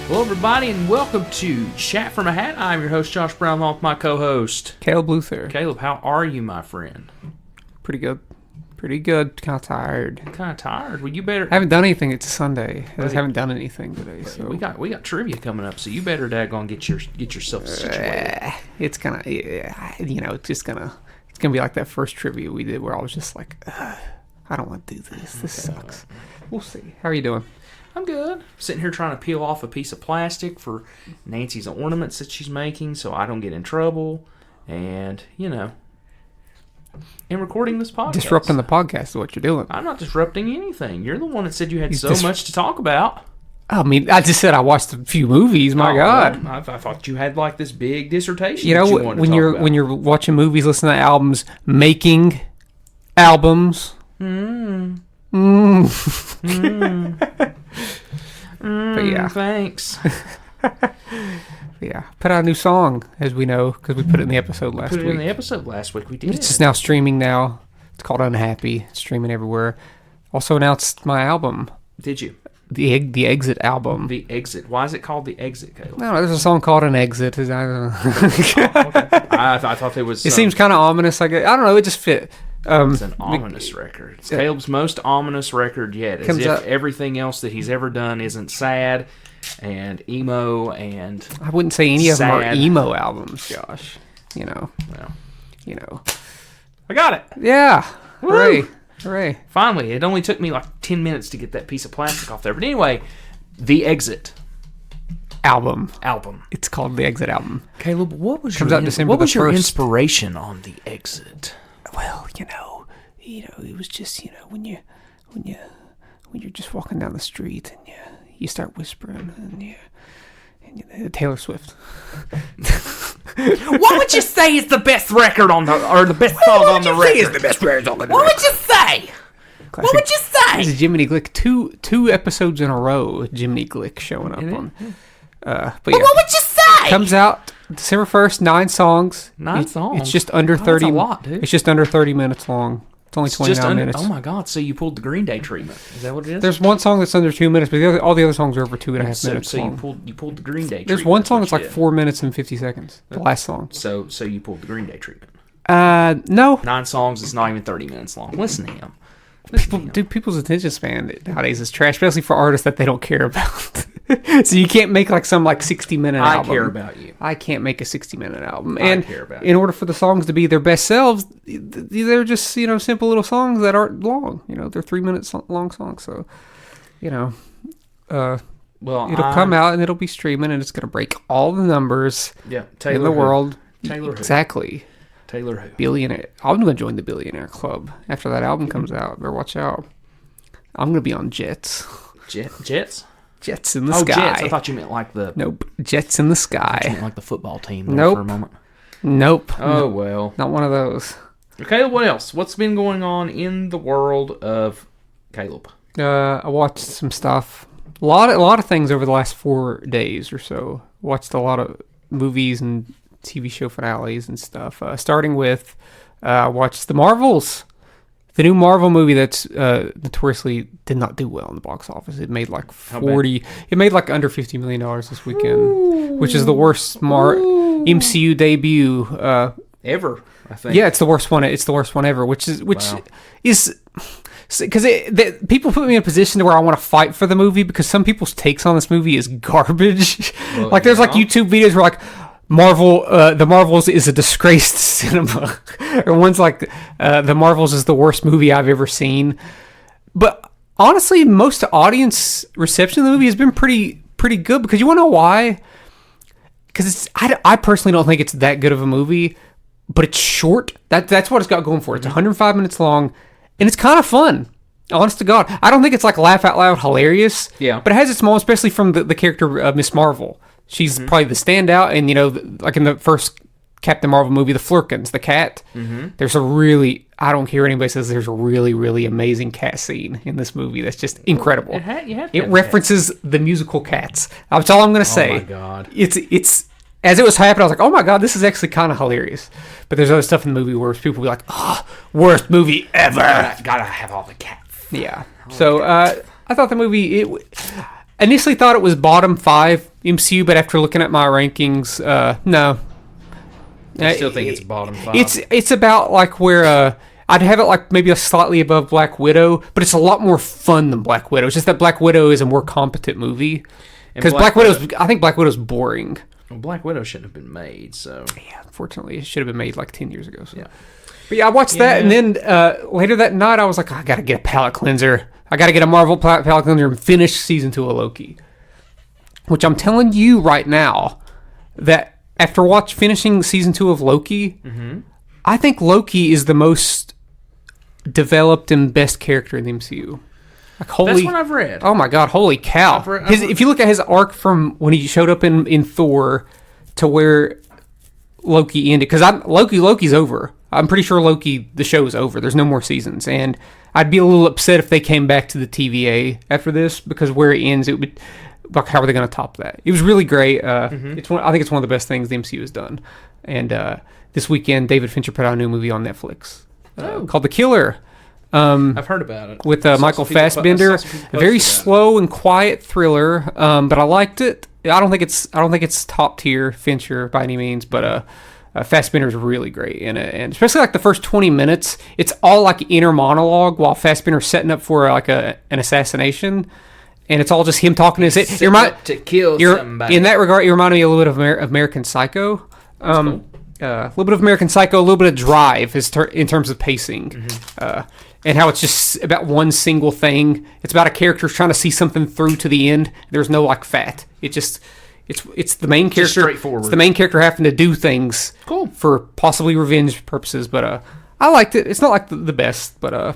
Hello, everybody, and welcome to Chat from a Hat. I'm your host, Josh Brown, along with my co-host, Caleb Luther. Caleb. How are you, my friend? Pretty good. Pretty good. Kind of tired. Kind of tired. Well, you better. I haven't done anything. It's a Sunday. I just haven't done anything today. So we got trivia coming up, so you better daggone get yourself situated. It's gonna, it's gonna be like that first trivia we did where I was just like, I don't want to do this. This sucks. We'll see. How are you doing? I'm good. Sitting here trying to peel off a piece of plastic for Nancy's ornaments that she's making so I don't get in trouble. And, and recording this podcast. Disrupting the podcast is what you're doing. I'm not disrupting anything. You're the one that said you had so much to talk about. I mean, I just said I watched a few movies. My God, well, I thought you had like this big dissertation. When you're watching movies, listening to albums, making albums. But yeah, thanks. Yeah, put out a new song, as we know, because we put it in the episode last week. We did. It's just now streaming now. It's called Unhappy. It's streaming everywhere. Also announced my album. Did you? The Exit album. The Exit. Why is it called The Exit, Caleb? No, there's a song called An Exit. I don't know. Okay. I thought it was... It seems kind of ominous. I don't know. It just fit. It's an ominous record. It's Caleb's most ominous record yet. As if everything else that he's ever done isn't sad and emo and I wouldn't say any sad. of them are emo albums, Josh. Well, I got it. Yeah. Hooray. Finally. It only took me like 10 minutes to get that piece of plastic off there. But anyway, The Exit. Album. It's called The Exit album. Caleb, what was Comes out December what was the 1st. Your inspiration on The Exit? Well, it was just, when you're just walking down the street and you start whispering and Taylor Swift. What would you say is the best record the best song on the record? What would you say is the best record on the record? What would you say? Classic. What would you say? This is Jiminy Glick. Two episodes in a row, Jiminy Glick showing up on. But what would you say? Comes out December 1st, 9 songs. 9 songs? It's just under 30. That's a lot, dude. It's just under 30 minutes long. It's only 29 minutes. Oh my God! So you pulled the Green Day treatment? Is that what it is? There's one song that's under 2 minutes, but all the other songs are over 2.5 minutes long. So you pulled the Green Day. There's one song that's like 4 minutes and 50 seconds. The last song. So you pulled the Green Day treatment. No. 9 songs is not even 30 minutes long. Listen to him. People's attention span nowadays is trash, especially for artists that they don't care about. So you can't make some 60-minute album. I care about you. I can't make a 60-minute album. I care about you. In order for the songs to be their best selves, they're just simple little songs that aren't long. They're 3 minutes long songs. So, it'll come out and it'll be streaming and it's gonna break all the numbers. Yeah, in the world. Taylor exactly. Taylor who? Billionaire. I'm going to join the Billionaire Club after that album comes out. Better watch out. I'm going to be on jets. Jets? Jets in the sky. Jets. I thought you meant like the... Nope. Jets in the sky. You meant like the football team nope. For a moment. Nope. Oh, well. Not one of those. Okay, what else? What's been going on in the world of Caleb? I watched some stuff. A lot of things over the last 4 days or so. Watched a lot of movies and TV show finales and stuff. Starting with, watched The Marvels. The new Marvel movie that's notoriously did not do well in the box office. It made like It made like under $50 million this weekend, which is the worst MCU debut ever. I think. Yeah, it's the worst one. It's the worst one ever. Which is because people put me in a position to where I want to fight for the movie because some people's takes on this movie is garbage. Well, there's like YouTube videos where like The Marvels is a disgraced cinema. Or one's like, The Marvels is the worst movie I've ever seen. But honestly, most audience reception of the movie has been pretty good because you want to know why? Because I personally don't think it's that good of a movie, but it's short. That's what it's got going for it. It's 105 minutes long, and it's kind of fun. Honest to God. I don't think it's like laugh out loud hilarious. Yeah. But it has its moments, especially from the character of Miss Marvel. She's probably the standout, and like in the first Captain Marvel movie, the Flurkins, the cat. There's I don't care what anybody says, there's a really, really amazing cat scene in this movie that's just incredible. It references the musical Cats. That's all I'm going to say. Oh my God. It's as it was happening, I was like, oh my God, this is actually kind of hilarious. But there's other stuff in the movie where people be like, worst movie ever. Gotta have all the cats. Yeah. So I thought the movie, initially thought it was bottom 5, MCU, but after looking at my rankings, no. I still think it's bottom 5. It's about like where I'd have it like maybe a slightly above Black Widow, but it's a lot more fun than Black Widow. It's just that Black Widow is a more competent movie. Because I think Black Widow's boring. Well, Black Widow shouldn't have been made, so... Yeah, unfortunately, it should have been made like 10 years ago. So. Yeah. But yeah, I watched that, and then later that night, I was like, I gotta get a palate cleanser. I gotta get a Marvel palate cleanser and finish season 2 of Loki. Which I'm telling you right now, that after finishing season 2 of Loki, I think Loki is the most developed and best character in the MCU. Like, that's what I've read. Oh my god, holy cow. If you look at his arc from when he showed up in Thor to where Loki ended, because Loki's over. I'm pretty sure the show is over. There's no more seasons. And I'd be a little upset if they came back to the TVA after this, because where it ends, it would... Like, how are they going to top that? It was really great. I think it's one of the best things the MCU has done. And this weekend, David Fincher put out a new movie on Netflix called The Killer. I've heard about it. With Michael Fassbender. A very slow and quiet thriller, but I liked it. I don't think it's top tier Fincher by any means, but Fassbender's really great in it, and especially like the first 20 minutes, it's all like inner monologue while Fassbender's setting up for like an assassination. And it's all just him talking to his head. To kill somebody. In that regard, you reminded me a little bit of American Psycho. Cool. A little bit of American Psycho, a little bit of Drive in terms of pacing. And how it's just about one single thing. It's about a character trying to see something through to the end. There's no like fat. It's the main character. Just straightforward. It's the main character having to do things for possibly revenge purposes. But I liked it. It's not like the best, but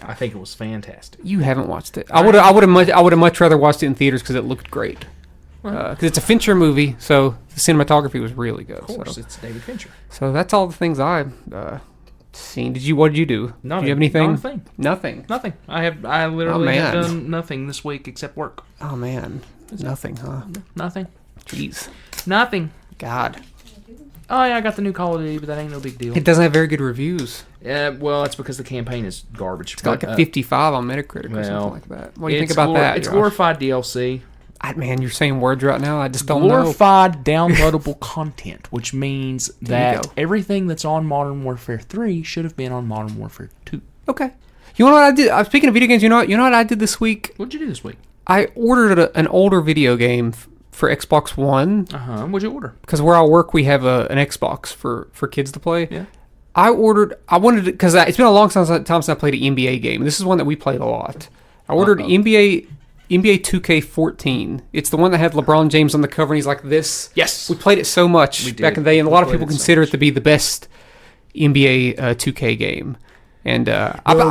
I think it was fantastic. You haven't watched it. I would have much rather watched it in theaters because it looked great. Because it's a Fincher movie, so the cinematography was really good. Of course, it's David Fincher. So that's all the things I've seen. What did you do? Nothing. Did you have anything? Not a thing. Nothing. I literally have done nothing this week except work. Oh man, nothing, huh? Nothing. Jeez. Nothing. God. Oh yeah, I got the new Call of Duty, but that ain't no big deal. It doesn't have very good reviews. Yeah, well, it's because the campaign is garbage. It's got like a 55 on Metacritic or something like that. What do you think about that? It's glorified DLC. Man, you're saying words right now. I just don't know. Glorified downloadable content, which means that everything that's on Modern Warfare 3 should have been on Modern Warfare 2. Okay. You know what I did? Speaking of video games, you know what I did this week? What'd you do this week? I ordered an older video game for Xbox One. What'd you order? Because where I work, we have an Xbox for kids to play. Yeah. I wanted to, because it's been a long time since I played an NBA game. This is one that we played a lot. I ordered NBA 2K14. It's the one that had LeBron James on the cover, and he's like this. Yes. We played it so much back in the day, and a lot of people consider it to be the best NBA 2K game. And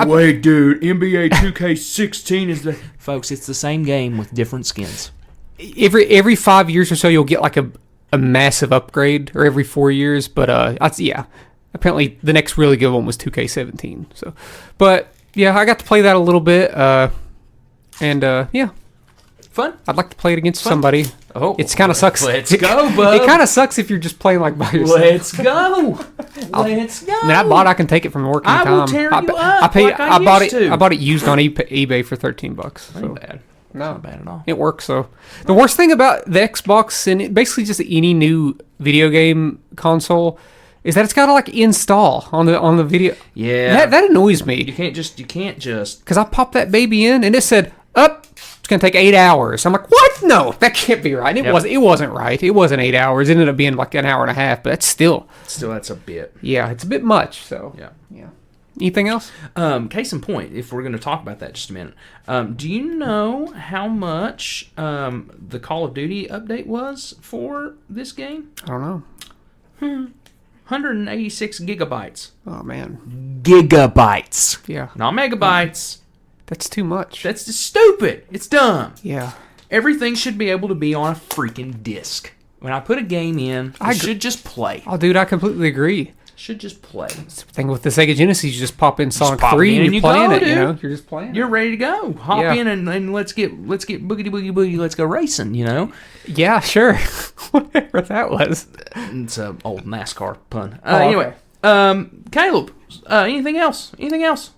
wait, dude, NBA 2K16 is the... Folks, it's the same game with different skins. Every 5 years or so, you'll get like a massive upgrade, or every 4 years. But apparently the next really good one was 2K17. So, but yeah, I got to play that a little bit. Fun. I'd like to play it against somebody. Oh, it kind of sucks. Let's go, bud. It kind of sucks if you're just playing like by yourself. Let's go. Let's go. I I can take it from work anytime. I will tear you up. I bought it used on eBay for $13. So. Ain't bad. No, not bad at all. It works. So the worst thing about the Xbox and basically just any new video game console is that it's got to like install on the video. Yeah, that annoys me. You can't just because I popped that baby in and it said it's gonna take 8 hours. I'm like, what? No, that can't be right. It wasn't right. It wasn't 8 hours. It ended up being like an hour and a half. But that's that's a bit. Yeah, it's a bit much. So yeah. Anything else? Case in point, if we're going to talk about that just a minute, do you know how much the Call of Duty update was for this game? I don't know. 186 gigabytes. Oh, man. Gigabytes. Yeah. Not megabytes. That's too much. That's just stupid. It's dumb. Yeah. Everything should be able to be on a freaking disc. When I put a game in, it should just play. Oh, dude, I completely agree. Should just play. It's the thing with the Sega Genesis, you just pop in Sonic 3 and you're playing it, you know? You're just playing it. You're ready to go. Hop in and let's get boogity boogie boogie, let's go racing, you know? Yeah, sure. Whatever that was. It's an old NASCAR pun. Anyway, Caleb, anything else? Anything else?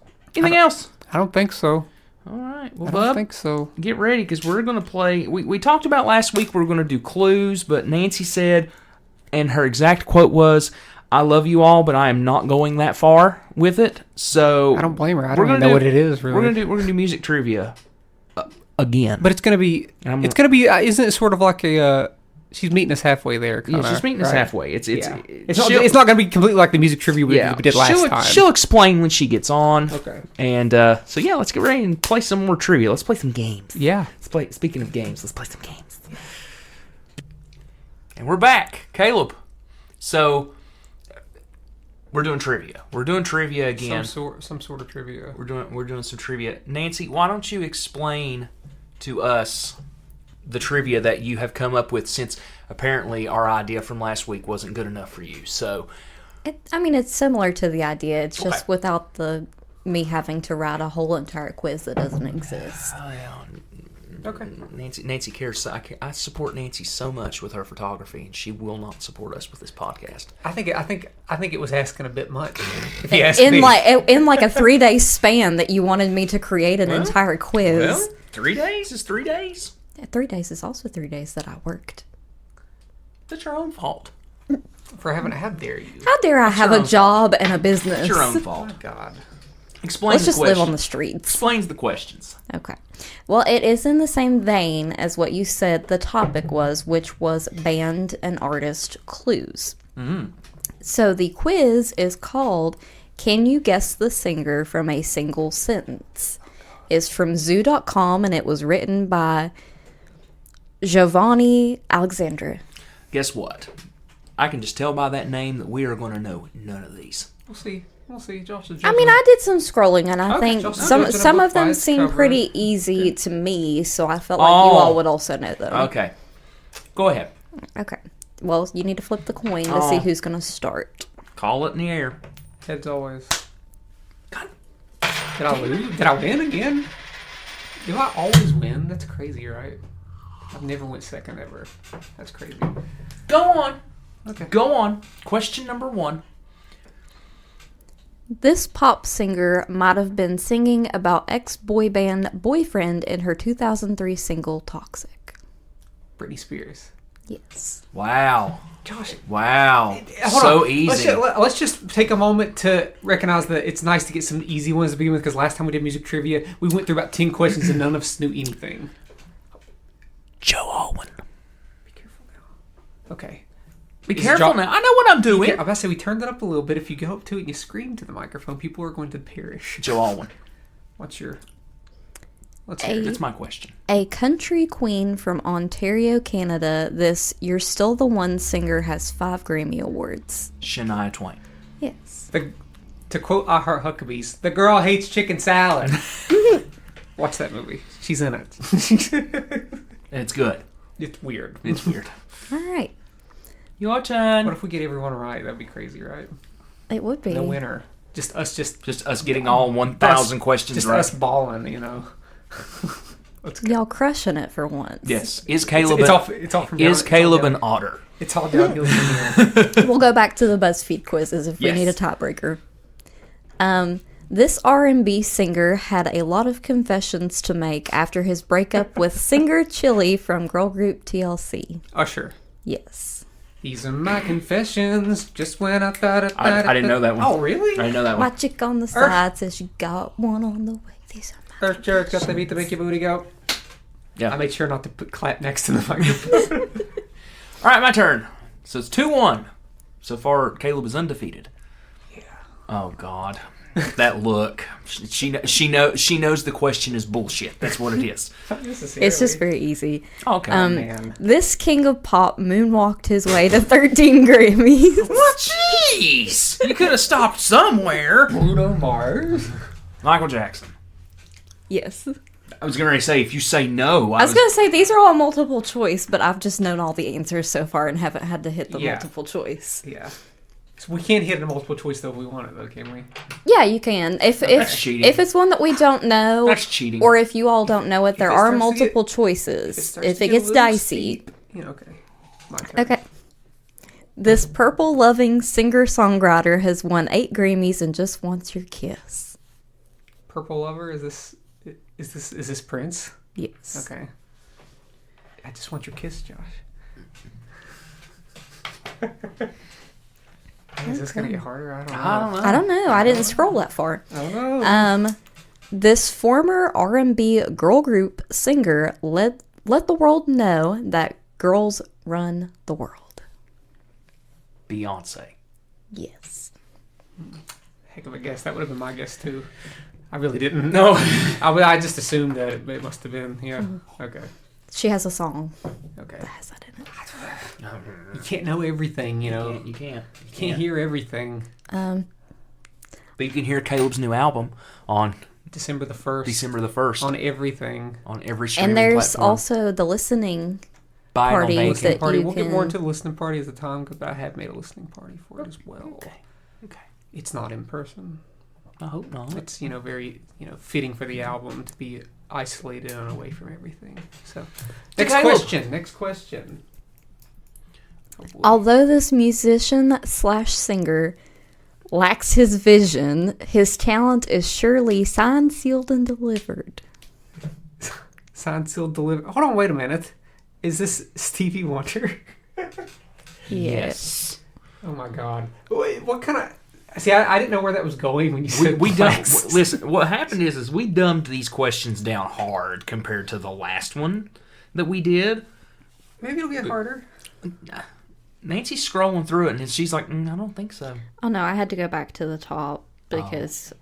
I don't think so. All right. Well, I Bub, don't think so. get ready because we're going to play. We talked about last week we were going to do clues, but Nancy said, and her exact quote was, "I love you all, but I am not going that far with it." So I don't blame her. I we're don't even gonna know do- what it is, really. We're gonna do music trivia again. But it's going to be... I'm- It's going to be... isn't it sort of like a... she's meeting us halfway there, kinda, Yeah, she's meeting us right? halfway. It's Yeah. she'll- It's not going to be completely like the music trivia we did last she'll, time. She'll explain when she gets on. Okay. And so yeah, let's get ready and play some more trivia. Let's play some games. Yeah. Let's play. Speaking of games, let's play some games. And we're back, Caleb. So we're doing trivia. We're doing trivia again. Some sort of trivia. We're doing some trivia. Nancy, why don't you explain to us the trivia that you have come up with, since apparently our idea from last week wasn't good enough for you. So It's similar to the idea. It's just Okay. without me having to write a whole entire quiz that doesn't exist. Okay. Nancy cares. I support Nancy so much with her photography, and she will not support us with this podcast. I think it was asking a bit much. If you ask In me. like a 3-day span that you wanted me to create an entire quiz. Well, 3 days is 3 days. 3 days is also 3 days that I worked. That's your own fault. For having how dare you? How dare I have your a own job and a business? It's your own Oh fault. my God. Explain Let's the just question. live on the streets. Explains the questions. Okay. Well, it is in the same vein as what you said the topic was, which was band and artist clues. Mm-hmm. So the quiz is called Can You Guess the Singer from a Single Sentence? It's from zoo.com and it was written by Giovanni Alexandra. Guess what? I can just tell by that name that we are going to know none of these. We'll see. Josh is I mean, I did some scrolling, and I Okay, think Josh is some judging a some book of by them its seem cover. pretty easy to me, so I felt like you Oh. all would also know them. Okay. Go ahead. Okay. Well, you need to flip the coin to see who's going to start. Call it in the air. Heads always. God. Did I lose? Did I win again? Do I always win? That's crazy, right? I've never went second ever. That's crazy. Go on. Okay. Go on. Question number 1. This pop singer might have been singing about ex-boy band boyfriend in her 2003 single Toxic. Britney Spears. Yes. Wow. Josh. Wow. Hold So on. easy. Let's just take a moment to recognize that it's nice to get some easy ones to begin with, because last time we did music trivia, we went through about 10 questions and none of us knew anything. Joe Alwyn. Be careful now. Okay. Be Is careful Jo- now. I know what I'm doing. I'm about to say we turned it up a little bit. If you go up to it and you scream to the microphone, people are going to perish. Joe Alwyn. Let's hear it. That's my question. A country queen from Ontario, Canada, this You're Still the One singer has 5 Grammy Awards. Shania Twain. Yes. To quote I Heart Huckabees, the girl hates chicken salad. Watch that movie. She's in it. It's good. It's weird. It's weird. All right. Your turn. What if we get everyone right? That'd be crazy, right? It would be. No winner. Just us Just us getting all 1,000 questions just right. us balling, you know. Y'all crushing it for once. Yes. Is Caleb? It's all from Is down- Caleb it's all an otter? It's all downhill from here. We'll go back to the BuzzFeed quizzes if we Yes. need a tiebreaker. This R&B singer had a lot of confessions to make after his breakup with singer Chili from girl group TLC. Usher. Yes. These are my confessions. Just when I thought I didn't know that one. Oh, really? I didn't know that My one. chick on the side says you got one on the way. These are Earth Jerk got the beat to make your booty go. Yeah. I made sure not to put clap next to the microphone. All right, my turn. So it's 2-1. So far, Caleb is undefeated. Yeah. Oh God, that look. She knows the question is bullshit. That's what it is. It's just very easy. Okay. man. This king of pop moonwalked his way to 13 Grammys. What? Jeez! You could have stopped somewhere. Bruno Mars. Michael Jackson. Yes. I was going to say, if you say no, I was going to say, these are all multiple choice, but I've just known all the answers so far and haven't had to hit the Yeah. multiple choice. Yeah. So we can't hit a multiple choice though if we want it though, can we? Yeah, you can. If cheating. if it's one that we don't know, That's cheating. or if you all don't know it, there it are starts to multiple get- choices. If to it get a gets little dicey. steep- Yeah, okay. My turn. Okay. This purple-loving singer-songwriter has won 8 Grammys and just wants your kiss. Purple Lover, is this... Is this Prince? Yes. Okay. I just want your kiss, Josh. Is this gonna get harder? I don't know. I don't know. I didn't scroll that far. I don't know. This former R&B girl group singer let the world know that girls run the world. Beyonce. Yes. Heck of a guess. That would have been my guess too. I really didn't. No. I just assumed that it must have been. Yeah. Okay. She has a song Okay. that has that in it. You can't know everything, you know. You can't. You can't hear everything. But you can hear Caleb's new album on December the 1st. December the 1st. On everything. On every streaming And there's platform. also the listening Buy it on party Bandcamp. Listening that party. you We'll can... get more into the listening party as the time, because I have made a listening party for it as well. Okay. It's not in person. I hope not. It's, very, fitting for the album to be isolated and away from everything. So, next question. Oh, boy. Although this musician/singer lacks his vision, his talent is surely signed, sealed, and delivered. Signed, sealed, delivered. Hold on, wait a minute. Is this Stevie Wonder? Yes. Oh my God. Wait, what kind of... See, I didn't know where that was going when you said we flex. listen, what happened is we dumbed these questions down hard compared to the last one that we did. Maybe it'll get harder. Nancy's scrolling through it, and she's like, I don't think so. Oh no, I had to go back to the top because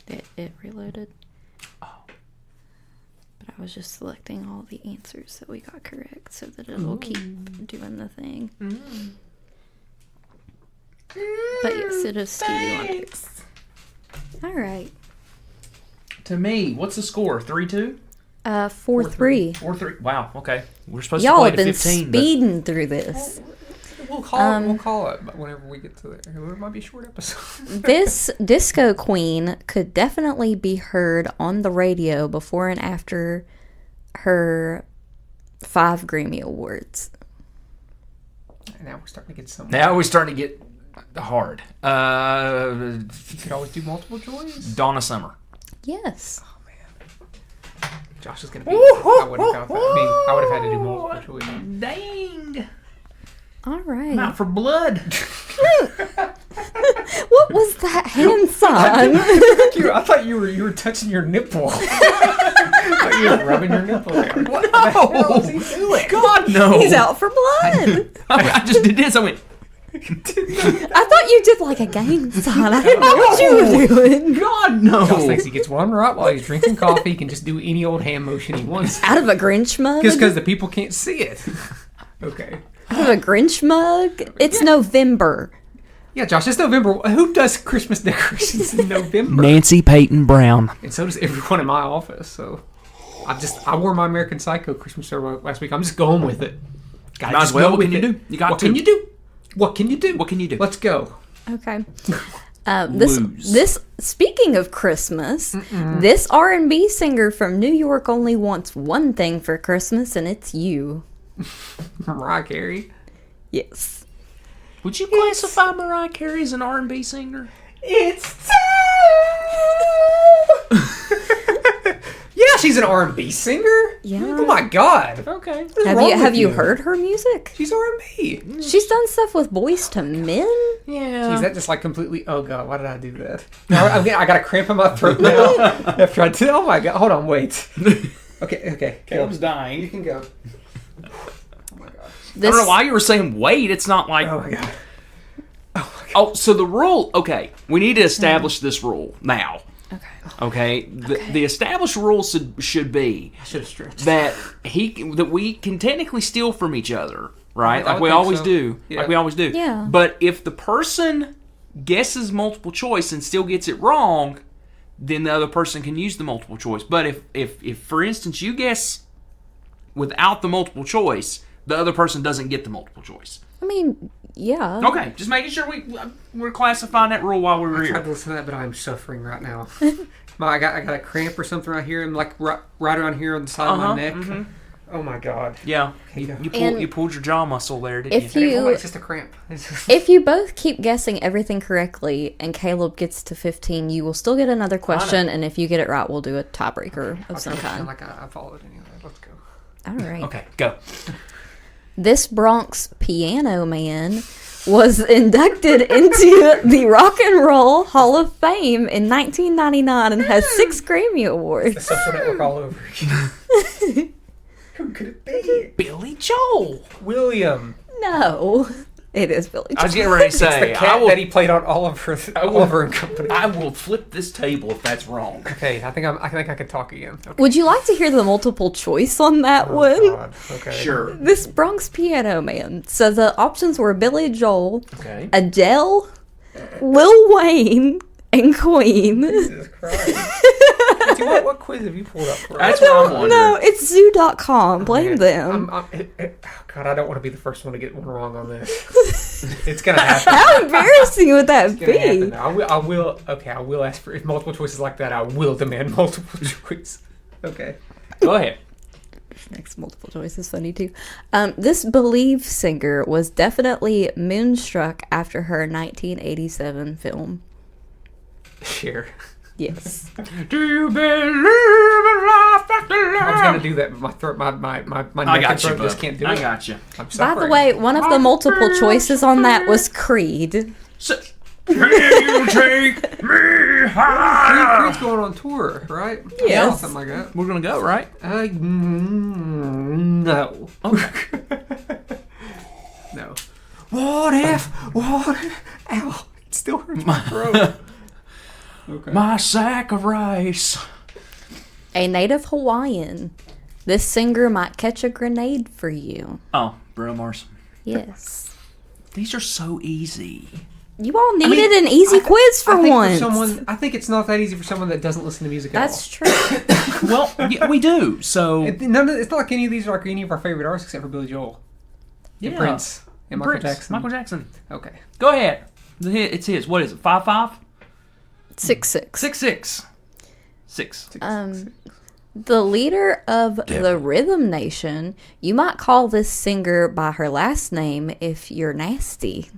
it reloaded. Oh. But I was just selecting all the answers that we got correct so that it'll keep doing the thing. But yes, it is Stevie Wonder. All right. To me, what's the score? 3-2? 4-3. 4-3. Wow, okay. We're supposed Y'all to play have to been 15. speeding through this. We'll call it whenever we get to there. It might be a short episode. This disco queen could definitely be heard on the radio before and after her 5 Grammy Awards. Now we're starting to get some. Now we're starting to get hard. You could always do multiple choice. Donna Summer. Yes. Oh man, Josh is gonna be. I wouldn't count that. I would have had to do multiple choice. Dang. All right. I'm out for blood. What was that hand sign? I thought you were touching your nipple. I thought you were rubbing your nipple there. What the hell is he doing? God, no. He's out for blood. I just did this. I went, I thought you did like a gang sign. I didn't know what you were doing. God, no. Josh thinks he gets one right while he's drinking coffee. He can just do any old hand motion he wants. Out of a Grinch mug? Just because the people can't see it. Okay. Out of a Grinch mug? It's November. Yeah, Josh, it's November. Who does Christmas decorations in November? Nancy Peyton Brown. And so does everyone in my office. So I wore my American Psycho Christmas shirt last week. I'm just going with it. Might as well. What can you do? You got what to. Can you do? What can you do? What can you do? Let's go. Okay. Lose. This speaking of Christmas, this R&B singer from New York only wants one thing for Christmas, and it's you. Mariah Carey. Yes. Would you classify Mariah Carey as an R&B singer? It's time. Yeah, she's an R&B singer. Yeah. Oh my God. Okay. Have you heard her music? She's R&B. She's done stuff with Boys to Men. Yeah. Is that just like completely? Oh God, why did I do that? I got a cramp in my throat now. After I did. Oh my God. Hold on. Wait. Okay. Caleb's dying. You can go. I don't know why you were saying wait. It's not like... Oh my God. Oh, so the rule... Okay, we need to establish this rule now. Okay? The established rule should be... I should have stretched. That we can technically steal from each other, right? I Like would we think always so. do. Yeah. Like we always do. Yeah. But if the person guesses multiple choice and still gets it wrong, then the other person can use the multiple choice. But if for instance, you guess without the multiple choice, the other person doesn't get the multiple choice. I mean, yeah. Okay, just making sure we're classifying that rule while we were I tried here. to listen to that, but I'm suffering right now. I got a cramp or something right here, and like right around here on the side of my neck. Oh my god. Yeah. Yeah. You pulled your jaw muscle there, didn't If you? you It's just a cramp. if you both keep guessing everything correctly and Caleb gets to 15, you will still get another question, and if you get it right, we'll do a tiebreaker of some kind. Like I followed anyway. Let's go. All right. Okay, go. This Bronx piano man was inducted into the Rock and Roll Hall of Fame in 1999 and has 6 Grammy Awards. The Social Network all over again. Who could it be? Billy Joel. William. No, it is Billy I was Joel. getting ready to It's the say, cat that he played on Oliver and Company. I will flip this table if that's wrong. Okay, I think I could talk again. Okay. Would you like to hear the multiple choice on that Oh, one? God. Okay. Sure. This Bronx piano man. So the options were Billy Joel, Okay. Adele, Lil Wayne, and Queen. Jesus Christ. See, what quiz have you pulled up for us? That's what I'm wondering. No, it's zoo.com. Blame Man, them. God, I don't want to be the first one to get one wrong on this. It's gonna happen. How embarrassing would that It's gonna happen be? now. I will. Okay, I will ask for if multiple choices like that. I will demand multiple choice. Okay. Go ahead. Next multiple choice is funny too. This Believe singer was definitely moonstruck after her 1987 film. Share. Yes. Do you believe in life after love? I was gonna do that, but my throat, my I neck got and you, throat just bud. can't do I it. got you. I'm By sorry. the way, one of the multiple choices on that was Creed. So, can you take me higher? Creed's going on tour, right? Yes. Yeah, something like that. We're gonna go, right? No. Okay. No. What if? Ow! It still hurts my throat. Okay. My sack of rice. A native Hawaiian. This singer might catch a grenade for you. Oh, Bruno Mars. Yes. These are so easy. You all needed an easy quiz for I think once. I think it's not that easy for someone that doesn't listen to music That's at all. true. Well, yeah, we do. So It's not like any of these are like any of our favorite artists except for Billy Joel. yeah, And Prince. And Michael Prince. Jackson. Michael Jackson. Okay. Go ahead. It's his. What is it? 5'5"? 6'6". 6'6". 6. The leader of the Rhythm Nation, you might call this singer by her last name if you're nasty.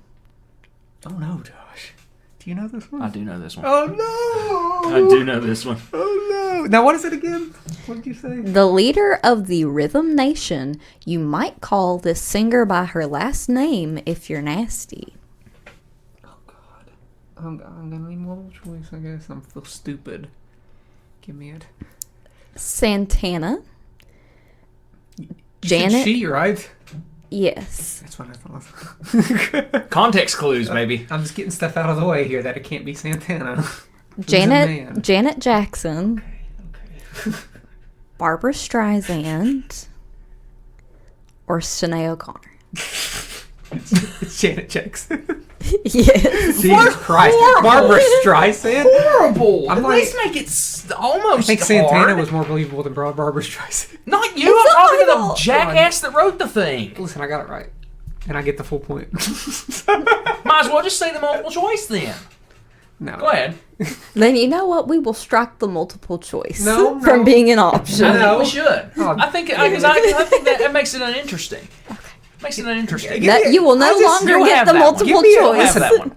Oh no, Josh. Do you know this one? I do know this one. Oh no! I do know this one. Oh no! Now what is it again? What did you say? The leader of the Rhythm Nation, you might call this singer by her last name if you're nasty. Oh god. I'm gonna need multiple choice, I guess. I'm feel stupid. Give me it. Santana. You Janet. said she, right? Yes. That's what I thought. Context clues, maybe. I'm just getting stuff out of the way here that it can't be Santana. Who's a Janet man? Janet Jackson. Okay. Barbara Streisand. Or Sinead O'Connor. It's Janet Jackson. Yes. Jesus Christ. horrible. Barbara Streisand? Horrible. I'm At like- least make it almost I think Santana hard. was more believable than Barbara Streisand. Not you. It's I'm talking to not the my fault. jackass that wrote the thing. Listen, I got it right. And I get the full point. Might as well just say the multiple choice then. No. Go ahead. Then you know what? We will strike the multiple choice No, from no. being an option. I think No. we should. Oh, I think that makes it uninteresting. Makes it uninteresting. Yeah. That you will no I just- longer you'll get have the that one. multiple Give me a- Have choice. that one.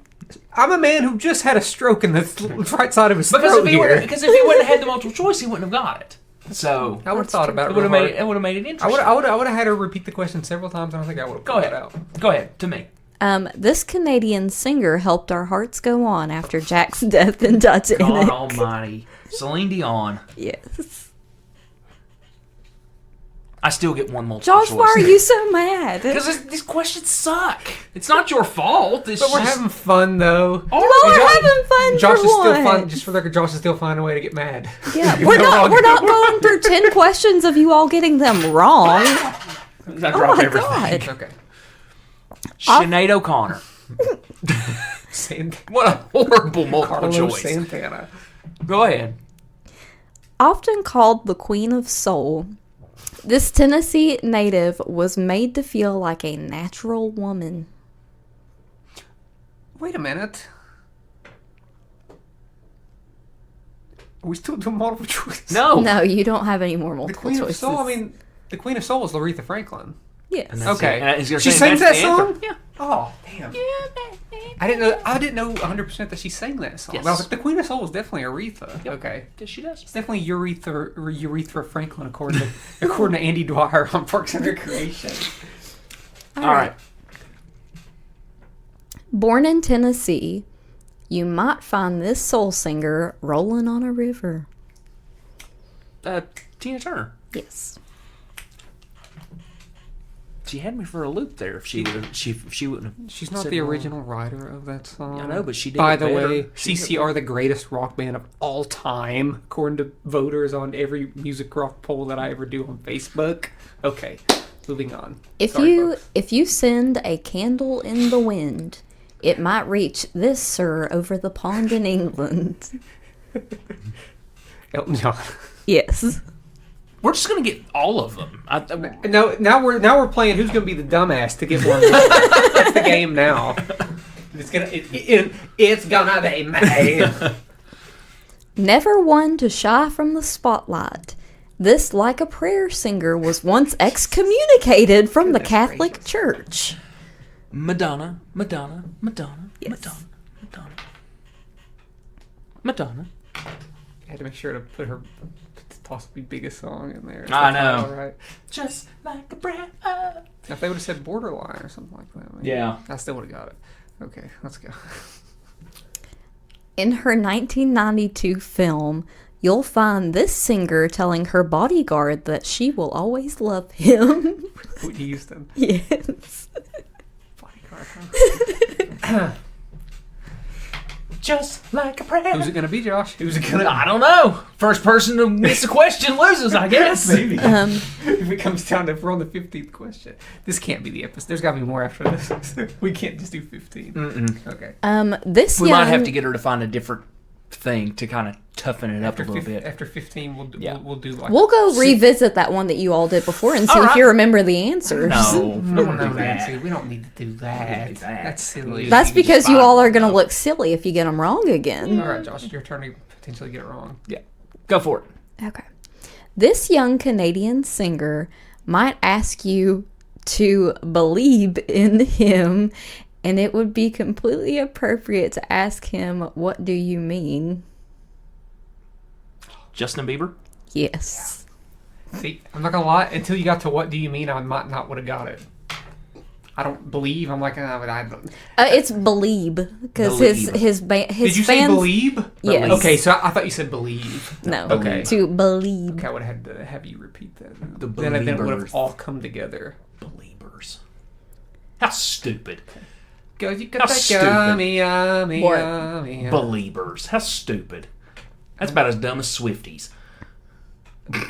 I'm a man who just had a stroke in the right side of his Because throat if, he here. would, because if he wouldn't have had the multiple choice, he wouldn't have got it. So I would have thought about it it. would have real made hard. it would have made it I interesting. would have had her repeat the question several times, and I think I would have Go pulled ahead. it out. Go ahead. To me. This Canadian singer helped our hearts go on after Jack's death in Titanic. God Almighty, Celine Dion. Yes. I still get one multiple Josh, choice. why are you so mad? Because these questions suck. It's not your fault. It's But we're just, having fun though. Oh, Well, we're having fun Josh for is still once. fun. Just for the record, Josh is still finding a way to get mad. Yeah, Even we're though not. I'll We're get not it going through 10 questions of you all getting them wrong. I Oh drop my everything. god! Okay. Sinead O'Connor. What a horrible multiple Carlos choice. Santana. Go ahead. Often called the Queen of Soul, this Tennessee native was made to feel like a natural woman. Wait a minute. Are we still doing multiple choice? No. No, you don't have any more The multiple Queen of choices. Soul. I mean, The Queen of Soul is Aretha Franklin. Yes. Okay. She She sings that song? Yeah. Oh, damn. I didn't know 100% that she sang that song. Yes. But I was like, the Queen of Soul is definitely Aretha. Yep. Okay. Yes, she does. It's definitely Urethra Franklin, according to Andy Dwyer on Parks and Recreation. All right. Born in Tennessee, you might find this soul singer rolling on a river. Tina Turner. Yes. She had me for a loop there. If she wouldn't have. She's not said the wrong. original writer of that song. I know, but she did. By it the better. way, She did it CCR, the greatest rock band of all time, according to voters on every music rock poll that I ever do on Facebook. Okay, moving on. Sorry, If you send a candle in the wind, it might reach this sir over the pond in England. Elton John. Yes. We're just gonna get all of them. No, now we're playing who's gonna be the dumbass to get one. That's the game now. It's gonna be me. Never one to shy from the spotlight. This like a prayer singer was once excommunicated from the Goodness Catholic gracious. Church. Madonna. Yes. Madonna. I had to make sure to put her possibly biggest song in there. I know. All right. Just like a breath. Now, if they would have said Borderline or something like that, maybe, Yeah. I still would have got it. Okay, let's go. In her 1992 film, you'll find this singer telling her bodyguard that she will always love him. Whitney Houston. Yes. Bodyguard, huh? Just like a prayer. Who's it gonna be, Josh? Who's it gonna? I don't know. First person to miss a question loses, I guess. Maybe. If it comes down to if we're on the 15th question, this can't be the episode. There's got to be more after this. We can't just do 15. Mm-mm. Okay. This We young, might have to get her to find a different thing to kind of toughen it up a little bit. After 15, Yeah. we'll do like. We'll go revisit that one that you all did before and see All if right. you remember the answers. No, No, don't do Nancy, that. we don't need to do that. That's silly. That's You can just because you find all are one, going to though. look silly if you get them wrong again. All right, Josh, your turn to potentially get it wrong. Yeah, go for it. Okay. This young Canadian singer might ask you to believe in him, and it would be completely appropriate to ask him, "What do you mean?" Justin Bieber. Yes. See, I'm not gonna lie. Until you got to what do you mean, I might not would have got it. I don't believe. I'm like, but I don't. It's believe because his Did you say fans. believe? Yes. Okay, so I thought you said believe. No. Okay. To believe. Okay, I would have had to have you repeat that. The then it would believers. have all come together. Believers. How stupid. Go, you How stupid. What? Believers. How stupid. That's about as dumb as Swifties.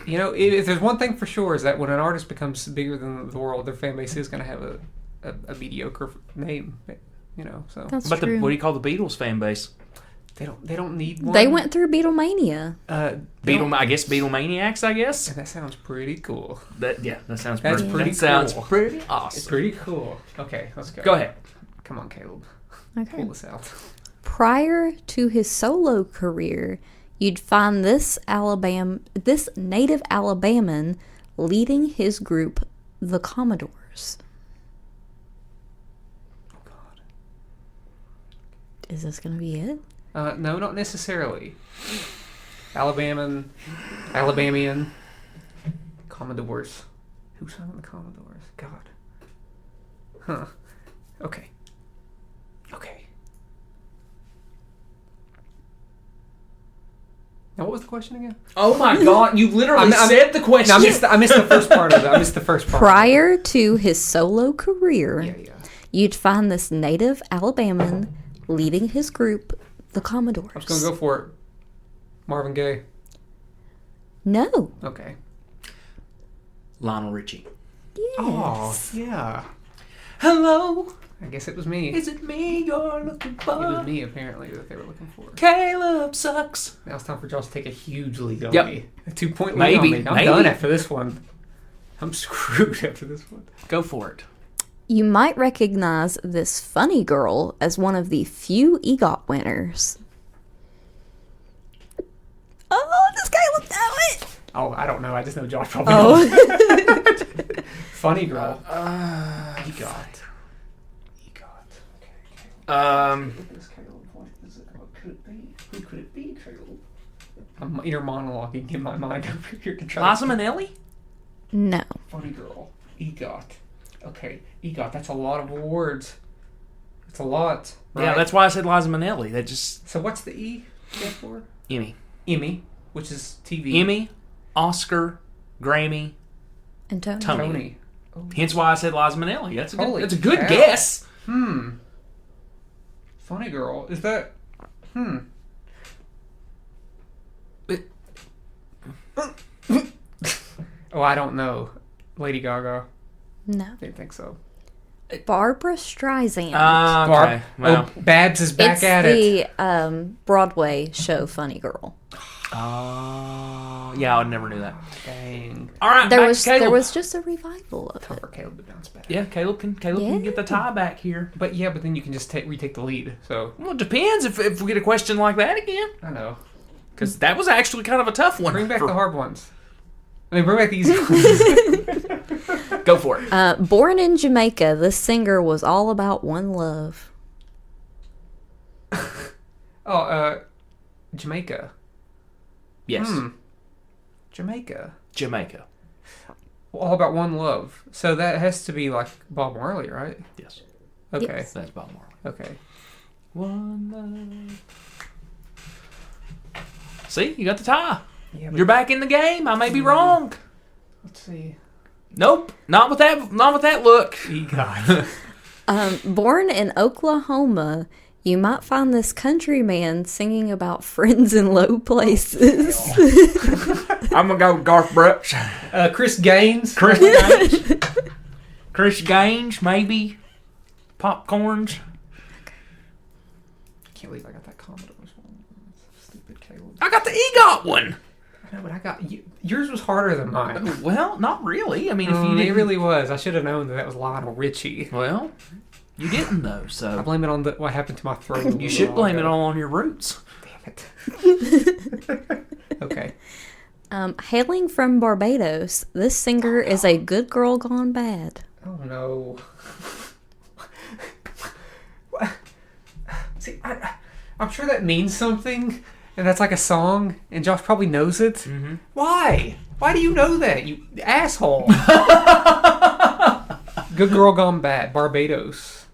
You know, if there's one thing for sure is that when an artist becomes bigger than the world, their fan base is going to have a mediocre name. You know, so That's But true. what do you call the Beatles fan base? they don't need one. They went through Beatlemania. I guess Beatlemaniacs, I guess. That sounds pretty cool. That sounds That's pretty, pretty that sounds cool. pretty awesome. It's pretty cool. Okay, let's go. Go ahead. Come on, Caleb. Okay. Pull this out. Prior to his solo career, you'd find this native Alabaman leading his group, the Commodores. Oh God. Is this going to be it? No, not necessarily. Alabamian, Commodores. Who sang the Commodores? God. Huh. Okay. Now, what was the question again? Oh my God! You literally I'm- said the question. No, I missed the first part of it. Prior to his solo career, Yeah. you'd find this native Alabaman leading his group, the Commodores. I was going to go for it. Marvin Gaye. No. Okay. Lionel Richie. Yes. Oh, yeah. Hello, I guess it was me. is it me you're looking for? It was me, apparently, that they were looking for. Caleb sucks. Now it's time for Josh to take a huge lead on Yep. me. A 2-point lead on Maybe, me. I'm maybe. done after this one. I'm screwed after this one. Go for it. You might recognize this funny girl as one of the few EGOT winners. Oh, does Caleb know it? Oh, I don't know. I just know Josh probably Oh. knows. Funny girl. EGOT. Who could it be, Caleb? I'm inner monologuing in my mind over here to try. Liza Minnelli? No. Funny girl. EGOT. Okay, EGOT. That's a lot of awards. It's a lot. Right? Yeah, that's why I said Liza Minnelli. That just So what's the E stand for? Emmy. Emmy, which is TV. Emmy, Oscar, Grammy, And Tony. Tony. Oh. Hence why I said Liza Minnelli. That's a good cow. guess. Funny girl. Is that? Oh, I don't know. Lady Gaga. No. Didn't think so. Barbara Streisand. Okay. Well, Babs is back it's at it. the Broadway show Funny Girl. yeah, I never knew that. Dang. All right, There back was to Caleb. there was just a revival of it. Or Caleb to bounce back. Yeah, Caleb can get the tie back here. But then you can just retake the lead. So Well, it depends if we get a question like that again. I know. Because that was actually kind of a tough one. Bring back the hard ones. I mean, bring back the easy ones. Go for it. Born in Jamaica, this singer was all about one love. Jamaica. Yes. Jamaica. Jamaica. All about one love. So that has to be like Bob Marley, right? Yes. Okay. Yes. That's Bob Marley. Okay. One love. See, you got the tie. Yeah, You're back in the game. I may be wrong. Let's see. Nope, not with that. Not with that look. EGOT. Born in Oklahoma, you might find this country man singing about friends in low places. I'm gonna go Garth Brooks. Chris Gaines. Chris Gaines. Chris Gaines, maybe. Popcorns. Can't believe I got that Commodore one. Stupid Caleb. I got the EGOT one. I know, but I got yours was harder than mine. Well, not really. I mean, if you It didn't, really was. I should have known that was Lionel Richie. well, you didn't though. I So blame it on what happened to my throat. you should blame it all on your roots. Damn it. Okay. Hailing from Barbados, this singer is a good girl gone bad. Oh no. See, I'm sure that means something, and that's like a song, and Josh probably knows it. Mm-hmm. Why? Why do you know that, you asshole? Good girl gone bad. Barbados.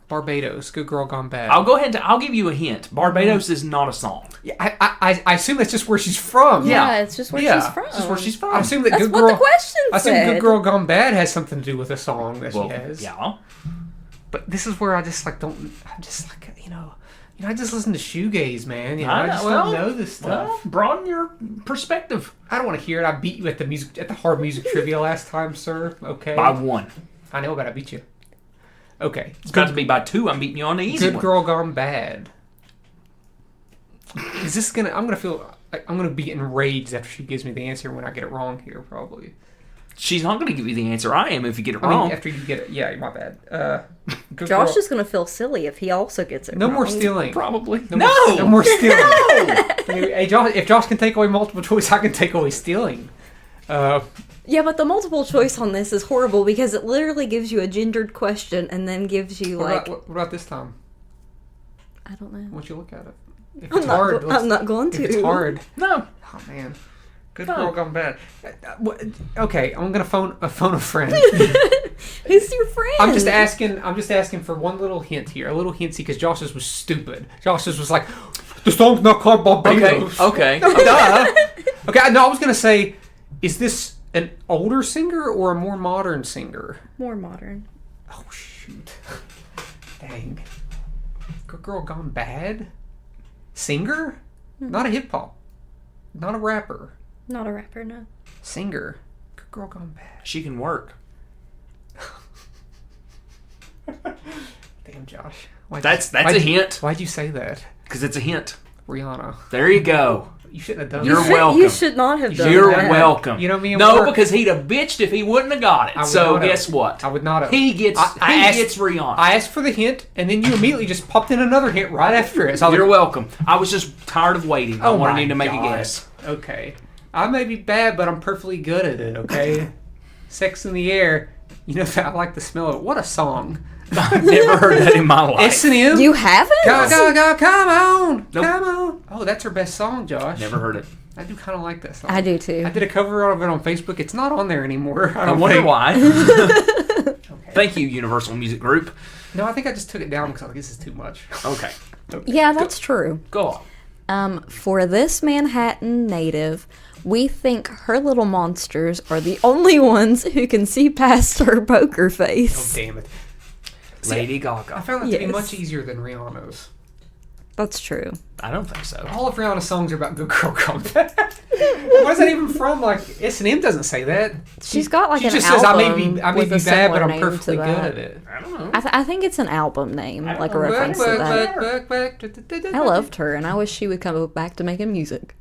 Good girl gone bad. I'll go ahead and I'll give you a hint. Barbados is not a song. Yeah, I assume that's just where she's from. Yeah. it's just where Yeah, she's from. it's just where she's from. I assume that That's good what girl. the question I assume said. Good Girl Gone Bad has something to do with a song that Well, she has. yeah. But this is where I just like don't. I'm just like I just listen to shoegaze, man. You know, I I just know, don't well, know this stuff. Well, broaden your perspective. I don't want to hear it. I beat you at the hard music trivia last time, sir. Okay. By one. I know, but I beat you. Okay. It's got to be by two. I'm beating you on the easy Good one. Girl Gone Bad. Is this gonna? I'm gonna be enraged after she gives me the answer when I get it wrong here, probably. She's not going to give you the answer. I am if you get it I wrong. mean, after you get it, yeah, my bad. Good Josh Girl- is going to feel silly if he also gets it no wrong. more stealing. Probably. No more stealing. Hey, Josh, if Josh can take away multiple choice, I can take away stealing. Yeah, but the multiple choice on this is horrible because it literally gives you a gendered question and then gives you What about this time? I don't know. Why don't you look at it? If I'm it's not, hard, I'm not going if to. it's hard. No. Oh man, good No. girl gone bad. Okay, I'm gonna phone a friend. Who's your friend? I'm just asking for one little hint here, a little hintsy, because Josh's was stupid. Josh's was like, the song's not called Barbados. Okay. Duh. Okay, no, I was gonna say, is this an older singer or a more modern singer? More modern. Oh shoot! Dang. Good girl gone bad. Singer, not a hip hop, not a rapper. Not a rapper, no. Singer. Good girl gone bad. She can work. Damn, Josh. That's a hint. Why'd you say that? Because it's a hint. Rihanna. There you go. You shouldn't have done You're that. welcome. You should not have done You're that. welcome. You know me and No, work. because he'd have bitched if he wouldn't have got I it. would So not have. guess what? I would not have. He gets Rihanna. I asked for the hint, and then you immediately just popped in another hint right after it. So I was You're like, welcome. I was just tired of waiting. I wanted my you to make a God. guess. Okay. I may be bad, but I'm perfectly good at it, okay? Sex in the Air. You know, I like the smell of it. What a song. I've never heard that in my life. S&M. You haven't? Go, go, go, come on. Nope. Come on. Oh, that's her best song, Josh. Never heard it. I do kind of like that song. I do too. I did a cover of it on Facebook. It's not on there anymore. I wonder think. why. Okay. Thank you, Universal Music Group. No, I think I just took it down because I was like, this is too much. Okay. Yeah, that's true. Go on. For this Manhattan native, we think her little monsters are the only ones who can see past her poker Oh, face. damn it. Lady I Gaga. found that to be Yes. much easier than Rihanna's. That's true. I don't think so. All of Rihanna's songs are about good girl combat. Where's that even from? Like, S&M doesn't say that. She's got like She an just says, I album may with be a bad, similar but I'm name perfectly to good that. at it. I don't know. I think it's an album name, like a reference to that. I loved her, and I wish she would come back to making music.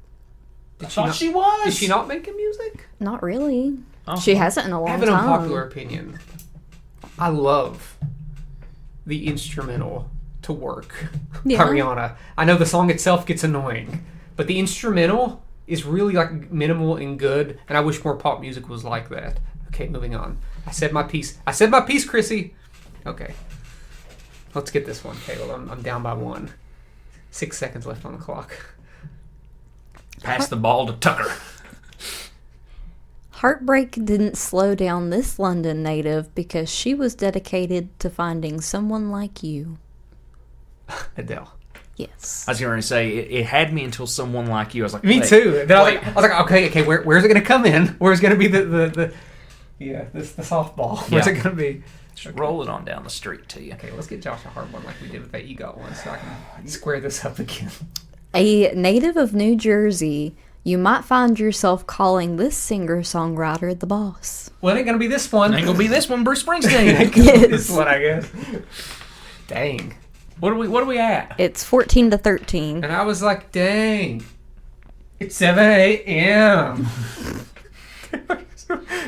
I thought she was. Is she not making music? Not really. Oh. She hasn't in a I long have an time. unpopular opinion. I love the instrumental to work Yeah. by Rihanna. I know the song itself gets annoying, but the instrumental is really like minimal and good, and I wish more pop music was like that. Okay, moving on. I said my piece. I said my piece, Chrissy. Okay. Let's get this one, Caleb. I'm down by 1. 6 seconds left on the clock. Pass the ball to Tucker. Heartbreak didn't slow down this London native because she was dedicated to finding someone like you. Adele. Yes. I was going to say, it had me until someone like you. I was like, Me wait, too. Then wait. I was like, okay, where's it gonna come in? Where's gonna be the softball? Where's Yeah. it gonna be? Just roll it on down the street to you. Okay, let's get Josh a hard one like we did with that You Got One, so I can square this up again. A native of New Jersey, you might find yourself calling this singer-songwriter the boss. Well, it ain't gonna be this one. Ain't gonna be this one, Bruce Springsteen. This one, I guess. Dang. What are we at? It's 14 to 13. And I was like, dang. It's 7 a.m.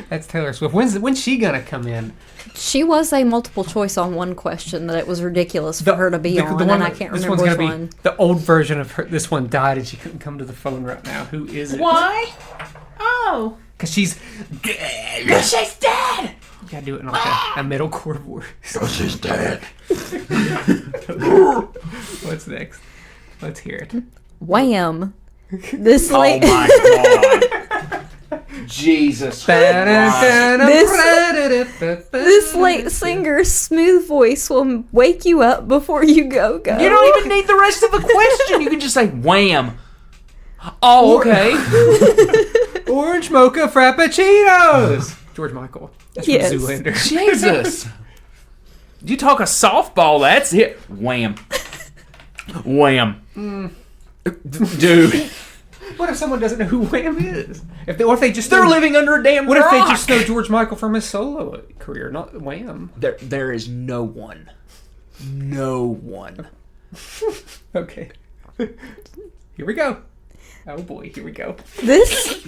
That's Taylor Swift. When's she gonna come in? She was a multiple choice on one question that it was ridiculous for her to be on, and I can't this remember one's which gonna one. be the old version of her. This one died and she couldn't come to the phone right now. Who is it? Why? Oh. Because she's She's dead. You gotta do it in like a middlecore voice. She's dead. What's next? Let's hear it. Wham! This Oh late, my God. Jesus. this late singer's smooth voice will wake you up before you go. You don't even need the rest of the question. You can just say wham. Oh, okay. Orange mocha frappuccinos. George Michael. That's Yes. from Zoolander. Jesus. You talk a softball, that's it. Wham. Wham. Dude. What if someone doesn't know who Wham is? What if they just They're know, living under a damn What if they rock. just know George Michael from his solo career, not Wham? There is no one. No one. Okay. Here we go. Oh boy, here we go. This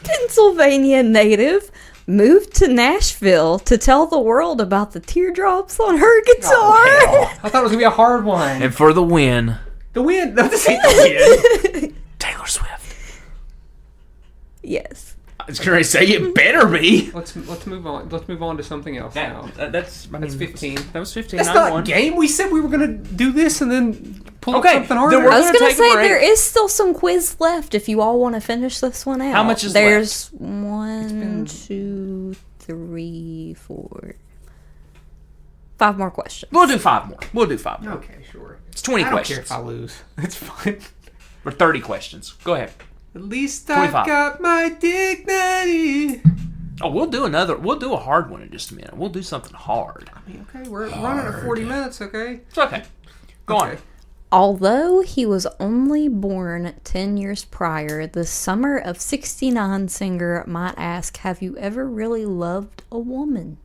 Pennsylvania native moved to Nashville to tell the world about the teardrops on her guitar. Oh, I thought it was gonna be a hard one. And for the win, The win. No, this ain't the win. Taylor Swift. Yes. I was going to say it better be. Let's move on. Let's move on to something else now. That's 15. That was 15. That's I not won. game. We said we were gonna do this and then pull Okay, up something harder. then we're I was gonna gonna take a say break. there is still some quiz left if you all want to finish this one out. How much is There's 1, 2, 3, 4, 5 more questions. We'll do 5 more. Okay, sure. It's 20 I don't questions. care if I lose. It's fine. Or 30 questions. Go ahead. At least 25. I've got my dignity. Oh, we'll do a hard one in just a minute. We'll do something hard. I mean, okay, we're running at 40 minutes, okay? It's okay. Go on. Although he was only born 10 years prior, the summer of '69 singer might ask, have you ever really loved a woman?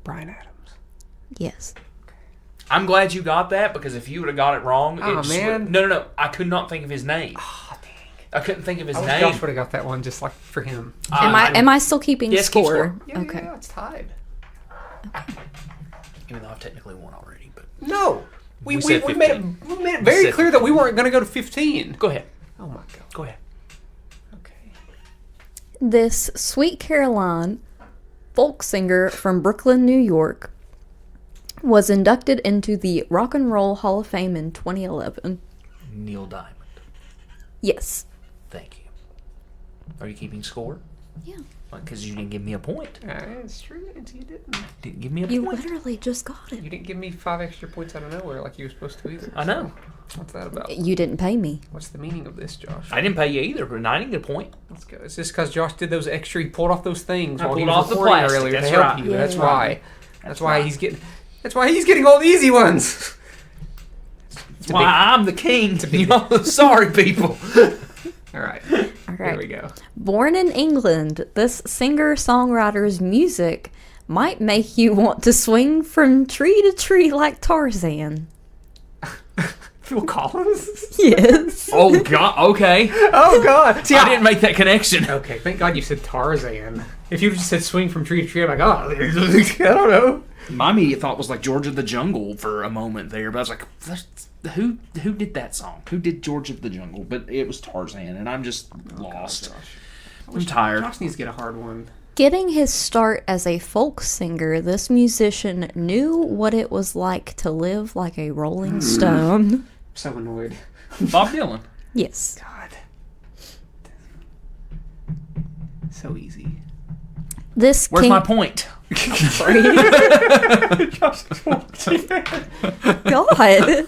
Bryan Adams. Yes. I'm glad you got that because if you would have got it wrong, Oh, man. No. I could not think of his name. Oh, dang. I couldn't think of his I wish name. Josh would have got that one just like for him. Am I still keeping Yes, keep score? score. Yeah, Okay. yeah, it's tied. Even though I've technically won already, but No. We said made it 15. very said clear that we weren't going to go to 15. go ahead. Oh, my God. Go ahead. This Sweet Caroline folk singer from Brooklyn, New York, was inducted into the Rock and Roll Hall of Fame in 2011. Neil Diamond. Yes. Thank you. Are you keeping score? Yeah. Because you didn't give me a point. It's true, Nancy, you didn't. Didn't give me a You point. literally just got You it. didn't give me 5 extra points out of nowhere like you were supposed to either. I know. What's that about? You didn't pay me. What's the meaning of this, Josh? I didn't pay you either, but I didn't get a point. Let's go. It's just because Josh did those extra. He pulled off those things I while he pulled was off the recording plastic, earlier that's to help right. you. Yeah. That's why. That's why right. he's getting. That's why he's getting all the easy ones. That's why I'm the king. Sorry, people. All right. All Here right. we go. Born in England, this singer-songwriter's music might make you want to swing from tree to tree like Tarzan. Phil Collins. Yes. Oh, God. Okay. Oh God. See, I didn't make that connection. Okay, thank God you said Tarzan. If you just said swing from tree to tree, I'm like, oh, I don't know. My immediate thought was like George of the Jungle for a moment there, but I was like, who did that song? Who did George of the Jungle? But it was Tarzan, and I'm just lost. I'm tired. Josh needs to get a hard one. Getting his start as a folk singer, this musician knew what it was like to live like a rolling stone. I'm so annoyed. Bob Dylan. Yes. God. So easy. This Where's king- my point? God.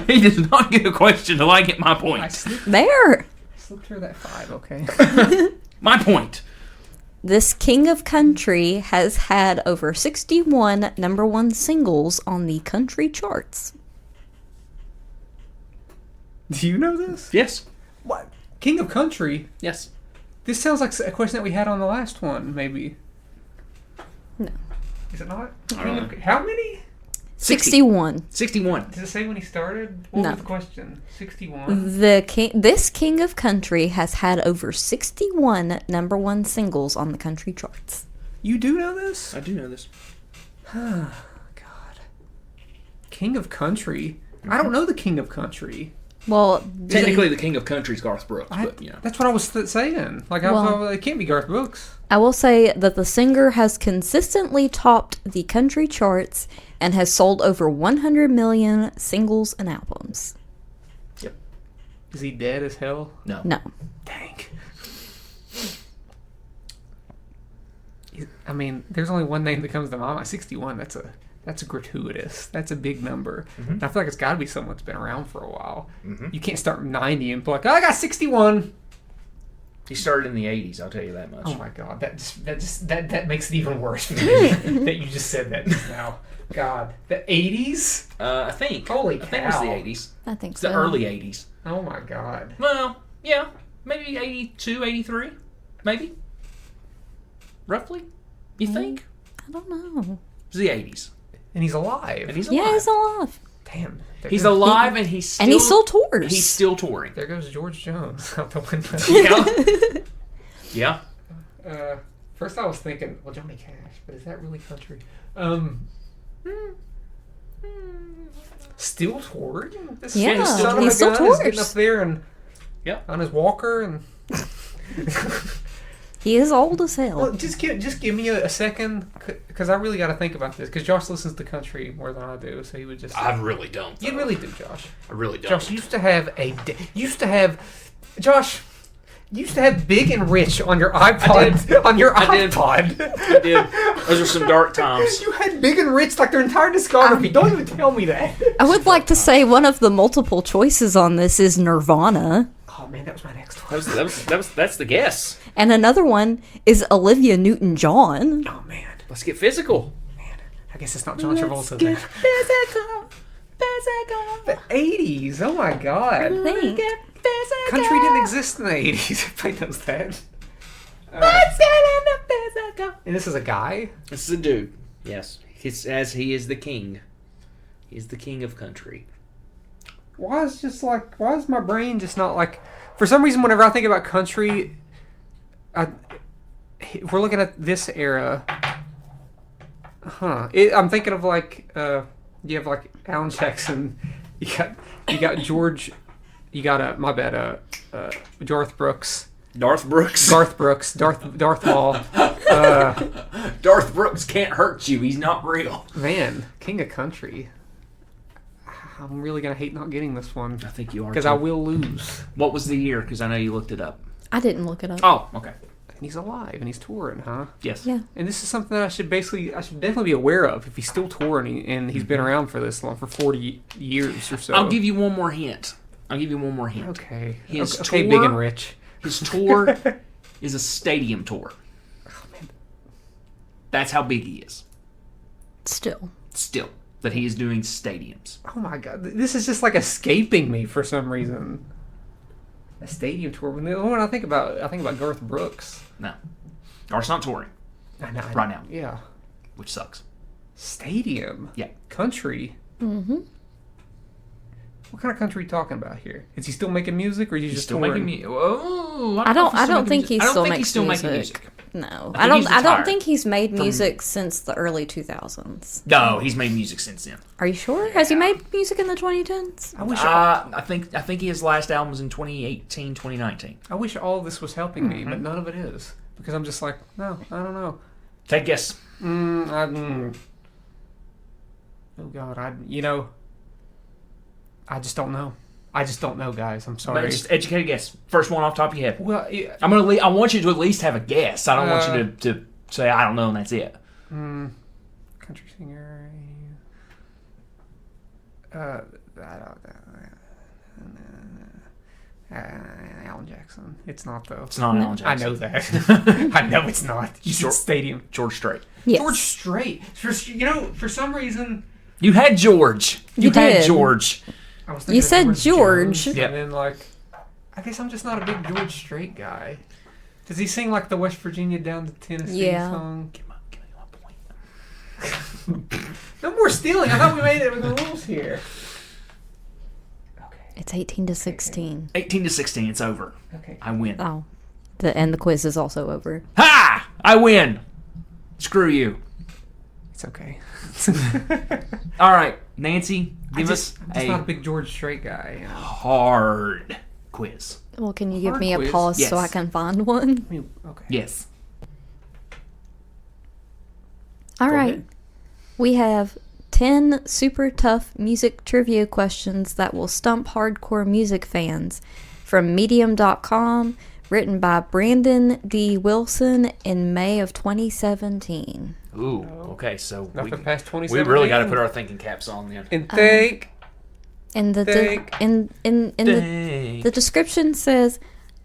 He does not get a question till I get my I point. There. slipped her that 5, okay. My point. This king of country has had over 61 number one singles on the country charts. Do you know this? Yes. What? King of Country? Yes. This sounds like a question that we had on the last one, maybe. No. Is it not? I don't know. How many? 61. 61. Does it say when he started? What No. was the question? 61? This king of country has had over 61 number one singles on the country charts. You do know this? I do know this. God. King of Country? I don't know the King of Country. Well, Technically, the king of country is Garth Brooks, I- but you know. That's what I was saying. Like, it can't be Garth Brooks. I will say that the singer has consistently topped the country charts and has sold over 100 million singles and albums. Yep. Is he dead as hell? No. No. Dang. I mean, there's only one name that comes to mind. 61. That's a gratuitous. That's a big number. Mm-hmm. And I feel like it's got to be someone that's been around for a while. Mm-hmm. You can't start 90 and be like, oh, I got 61. He started in the 80s, I'll tell you that much. Oh my God, that makes it even worse for me that you just said that just now. God, the 80s? I think. Holy I think it was cow. the 80s. I think It's so. the early 80s. Oh my God. Well, yeah. Maybe 82, 83. Maybe. Roughly. You think? I don't know. It was the 80s. And he's alive. And he's alive. Yeah, he's alive. Damn. He's alive and he's still... And he still tours. He's still touring. There goes George Jones out the window. Yeah. Yeah. First I was thinking, well, Johnny Cash, but is that really country? Still touring? This Yeah, son of he a still gun is getting tours. up there and Yep. on his walker and. He is old as hell. Well, just give me a second, because I really got to think about this. Because Josh listens to country more than I do, so he would just. I really don't. You really do, Josh. I really don't. Josh used to have Josh used to have Big and Rich on your iPod. On your iPod. I did. Those are some dark times. You had Big and Rich like their entire discography. Don't even tell me that. I would like to say one of the multiple choices on this is Nirvana. Oh man, that was my next one. That's the guess. And another one is Olivia Newton-John. Oh man, Let's get physical. I guess it's not John Travolta. Get Then. physical, physical. The '80s. Oh my God. Think. Country didn't exist in the '80s. Everybody knows that. Let's get into physical. And this is a guy. This is a dude. Yes. As he is the king. He's the king of country. Why is my brain just not like? For some reason, whenever I think about country, we're looking at this era. I'm thinking of like you have like Alan Jackson, you got George, you got Garth Brooks, Darth Brooks. Garth Brooks, Darth Maul. Darth Brooks can't hurt you. He's not real. Man, King of Country. I'm really gonna hate not getting this one I think you are. because I will lose. What was the year? Because I know you looked it up. I didn't look it up. Oh, okay. And he's alive and he's touring, huh? Yes. Yeah. And this is something that I should definitely be aware of if he's still touring and he's been around for this long, for 40 years or so. I'll give you one more hint. Okay. His Okay, tour- big and rich. His tour is a stadium tour. Oh, man. That's how big he is. Still. That he is doing stadiums. Oh my god, this is just like escaping me for some reason. A stadium tour. When I think about Garth Brooks. No. Garth's not touring I know, right now, Yeah. which sucks. Stadium. Yeah. Country. Mm-hmm. What kind of country are you talking about here? Is he still making music, or is he He's just still touring? making music. Oh, I don't think he still makes making music. No, I think he's I don't retired think he's made music since the early 2000s. No, he's made music since then. Are you sure? Has he made music in the 2010s? I wish I think his last album was in 2018, 2019. I wish all this was helping me, but none of it is because I'm just like, no, I don't know. Take a guess. Oh God, I just don't know. I just don't know, guys. I'm sorry. But just educated guess. First one off the top of your head. Well, yeah, I want you to at least have a guess. I don't want you to say I don't know and that's it. country singer. Alan Jackson. It's not though. It's not Alan I Jackson. know that. I know it's not. You said stadium. George Strait. Yes. George Strait. For some reason, You had George. You had did. George. I was You thinking of said George. Jones, Yep. And then I guess I'm just not a big George Strait guy. Does he sing like the West Virginia down to Tennessee Yeah. song? Give me 1 point. No more stealing. I thought we made it with the rules here. Okay. It's 18 to 16. 18 to 16. It's over. Okay. I win. Oh. And the quiz is also over. Ha! I win. Screw you. It's okay. All right, Nancy, give us I'm just a not a big George Strait guy. You know? hard quiz. Well, can you give Hard me a quiz? pause so Yes. I can find one? Okay. Yes. All Go right. ahead. We have 10 super tough music trivia questions that will stump hardcore music fans from Medium.com, written by Brandon D. Wilson in May of 2017. Ooh. Okay, so Nothing past we 2017. really got to put our thinking caps on then. And think. And the Thank- the description says,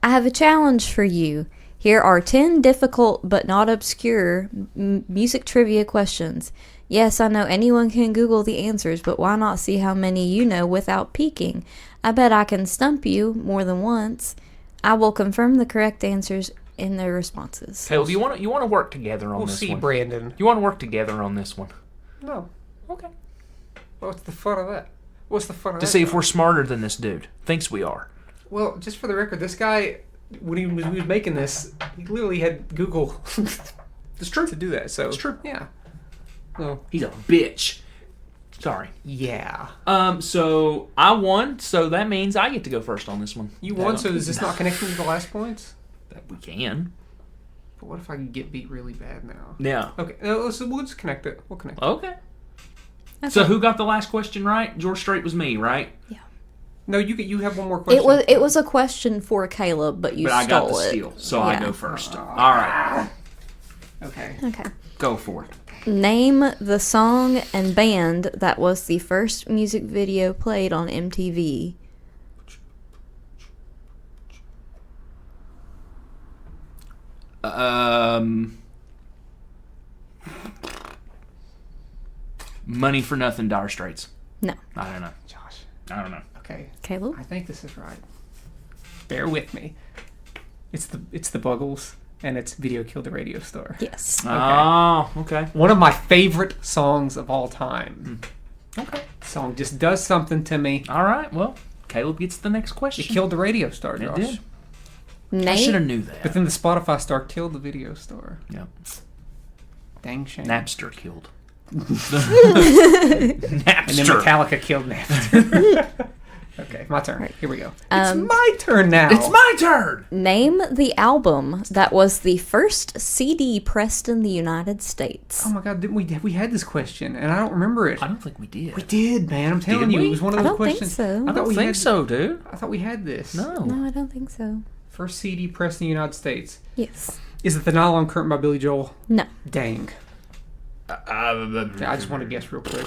I have a challenge for you. Here are 10 difficult but not obscure music trivia questions. Yes, I know anyone can Google the answers, but why not see how many you know without peeking? I bet I can stump you more than once. I will confirm the correct answers in their responses. Caleb, you want to work together on We'll this see, one? Brandon. You want to work together on this one? No. Okay. What's the fun of that? What's the fun of To that? see if we're smarter than this dude thinks we are. Well, just for the record, this guy, when he was making this, he literally had Google It's true. to do that. So It's true. Yeah. Well, He's a bitch. Sorry. yeah. So I won, so that means I get to go first on this one. You won, so is this not connecting to the last points? That we can. But what if I get beat really bad now? Yeah. Okay, we'll just connect it. We'll connect it. Okay. Okay. So who got the last question right? George Strait was me, right? No, you have one more question. It was a question for Caleb, but you But I stole got the it. steal, so I Yeah. go first. All right. Okay. Okay. Go for it. Name the song and band that was the first music video played on MTV. Money for Nothing, Dire Straits. No. I don't know. Josh. I don't know. Okay. Caleb? I think this is right. Bear with me. It's the Buggles, and it's Video Killed the Radio Star. Yes. Oh, okay. One of my favorite songs of all time. Okay. Song just does something to me. All right. Well, Caleb gets the next It question. killed the radio star, It Josh. did. I should have Name knew that. But then the Spotify star killed the video star. Yeah. Dang shame. Napster killed. And then Napster. Metallica killed Napster. Okay, my turn. Right. Here we go. It's my turn now. It's my turn. Name the album that was the first CD pressed in the United States. Oh my god, didn't we had this question and I don't remember it. I don't think we did. We did, man. I'm telling Did you, we? it was one of I those don't think questions. so. I I thought don't we think had, so, dude. I thought we had this. No. No, I don't think so. First CD pressed in the United States. Yes. Is it the Nylon Curtain by Billy Joel? No. Dang. I just want to guess real quick.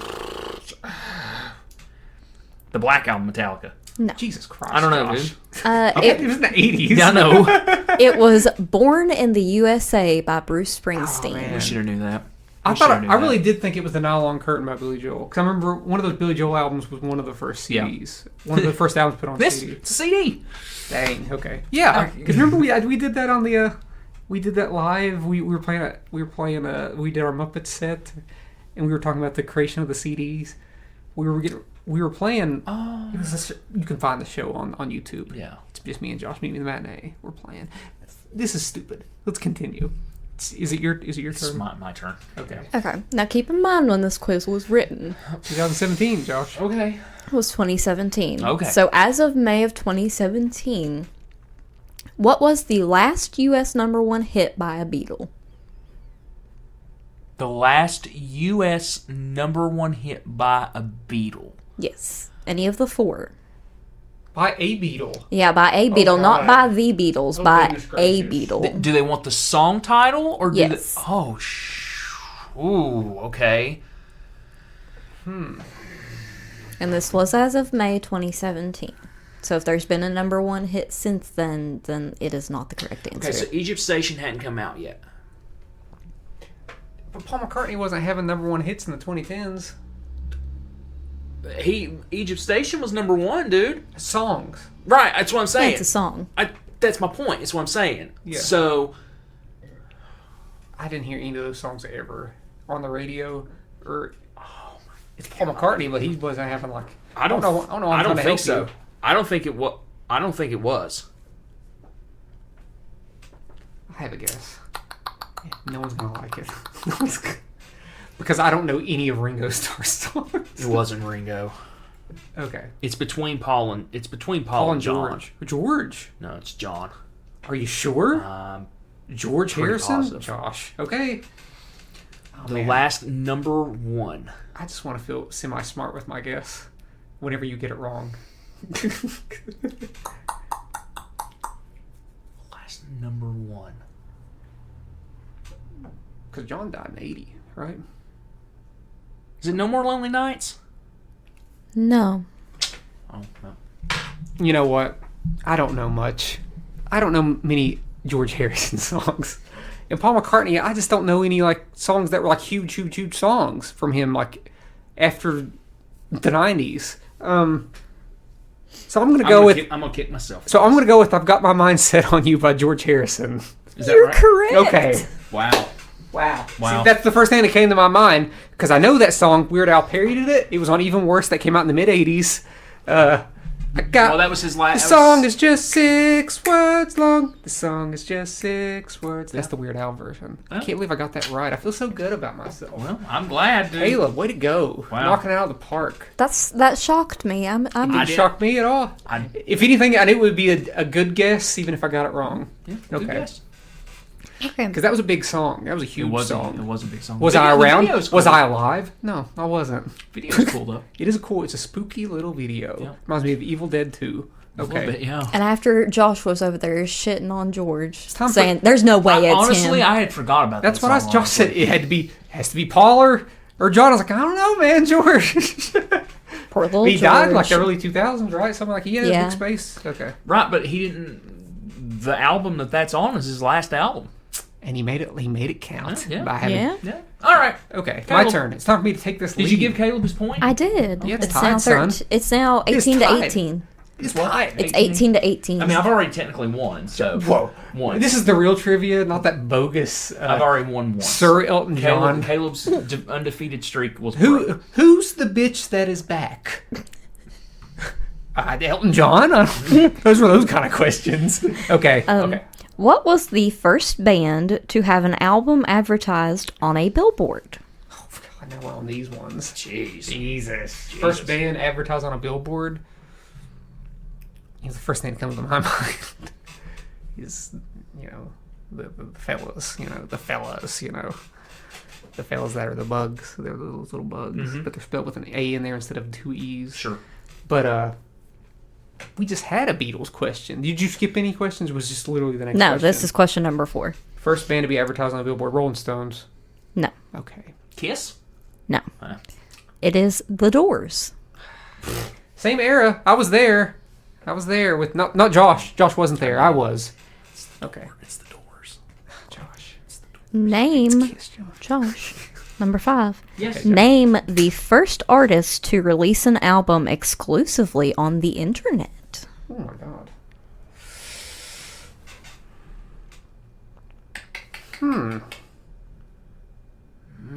The Black Album, Metallica. No. Jesus Christ. I don't know, Josh. dude. It was in the 80s. Yeah, I know. It was Born in the USA by Bruce Springsteen. man. We should have knew that. I We thought shoulda knew I really that. did think it was the Nylon Curtain by Billy Joel because I remember one of those Billy Joel albums was one of the first Yeah. CDs. One of the first albums put on This CD. it's a CD. Dang. Okay. Yeah. Because remember we did that on the we did that live. We did our Muppet set, and we were talking about the creation of the CDs. We were playing. Oh. It was you can find the show on YouTube. Yeah. It's just me and Josh. Meet me in the matinee. We're playing. This is stupid. Let's continue. Is it your It's turn? my turn. Okay. Okay. Now keep in mind when this quiz was written. 2017, Josh. Okay. It was 2017. Okay. So as of May of 2017, what was the last U.S. #1 hit by a Beatle? The last U.S. #1 hit by a Beatle. Yes. Any of the four. By a Beatle. Yeah, by a Beatle, not God. by the Beatles, Oh, by goodness a gracious. Beatle. Do they want the song title or do Yes. they? Oh, ooh, okay. And this was as of May 2017. So if there's been a #1 hit since then it is not the correct answer. Okay, so Egypt Station hadn't come out yet. But Paul McCartney wasn't having #1 hits in the 2010s. Egypt Station was #1, dude. Songs. Right, that's what I'm Yeah, saying. it's a song. That's my point. That's what I'm saying. Yeah. So I didn't hear any of those songs ever on the radio. Or it's Paul McCartney, but he wasn't having like. I don't know. I don't think so. You. I don't think it was. I don't think it was. I have a guess. No one's gonna like it. Because I don't know any of Ringo Starr's songs. It wasn't Ringo. Okay. It's between Paul and Paul and John. George. George. No, it's John. Are you sure? George pretty Harrison? positive. Josh. Okay. Oh, The man. last #1. I just want to feel semi-smart with my guess. Whenever you get it wrong. Last #1. Because John died in 80, right? Is it No More Lonely Nights? No. Oh no. You know what? I don't know much. I don't know many George Harrison songs. And Paul McCartney, I just don't know any like songs that were like huge songs from him like after the 90s. So I'm gonna go with. I'm gonna kick myself. So I'm gonna go with "I've Got My Mind Set on You" by George Harrison. Is that You're right? correct. Okay. Wow. Wow. Wow. See, that's the first thing that came to my mind because I know that song. Weird Al parodied it. It was on Even Worse that came out in the mid '80s. I got. Well, that was his last. The song is just 6 words long. The song is just 6 words. That's the Weird Al version. I can't believe I got that right. I feel so good about myself. Well, I'm glad, dude. Caleb, way to go. Wow. Knocking it out of the park. That shocked me. I'm Didn't did- shock me at all. If anything, I knew it would be a good guess, even if I got it wrong. Yeah, Okay. good guess. okay. Because that was a big song. That was a It huge was song. It was a big song. Was The I video- the around? video's Was cool. I alive? No, I wasn't. Video's cool though. It is cool. It's a spooky little video. Yeah. Reminds me of Evil Dead 2. A little bit, yeah. And after Josh was over there shitting on George, time for- saying there's no way it's Honestly, him. I had forgot about That's that. what song, Josh said. honestly. It has to be Paul or John. I was like, I don't know, man, George. Poor little He George. died in like the early 2000s, right? Something like he had Yeah. big space. Okay. Right, but he didn't. The album that's on is his last album. And he made it count Yeah. by having. Yeah, Yeah. All right. Okay, Caleb. my turn. It's time for me to take this. Did lead. you give Caleb his point? I did. Yeah, it's it's tied, now son. It's now 18 to tied. 18. It's tied. It's 18 to 18. I mean, I've already technically won. So Whoa. one. This is the real trivia, not that bogus. I've already won once. Sir Elton John. Caleb's undefeated streak was broken. Who's the bitch that is back? Elton John. Those were those kind of questions. Okay. Okay. What was the first band to have an album advertised on a billboard? I know we're on these ones. Jeez. Jesus. First band advertised on a billboard. the first thing that comes to my mind is, the fellas, the fellas that are the bugs. They're those little bugs, but they're spelled with an A in there instead of 2 E's. Sure. But we just had a Beatles question. Did you skip any questions? Or was just literally the next question? No, this is question number 4. First band to be advertised on the Billboard. Rolling Stones. No. Okay. Kiss? No. It is The Doors. Same era. I was there with not Josh. Josh wasn't there. I was. Okay. It's The Doors. Josh. It's the Doors. Name, Kiss, Josh, number 5. Yes. Name the first artist to release an album exclusively on the internet. Oh my god.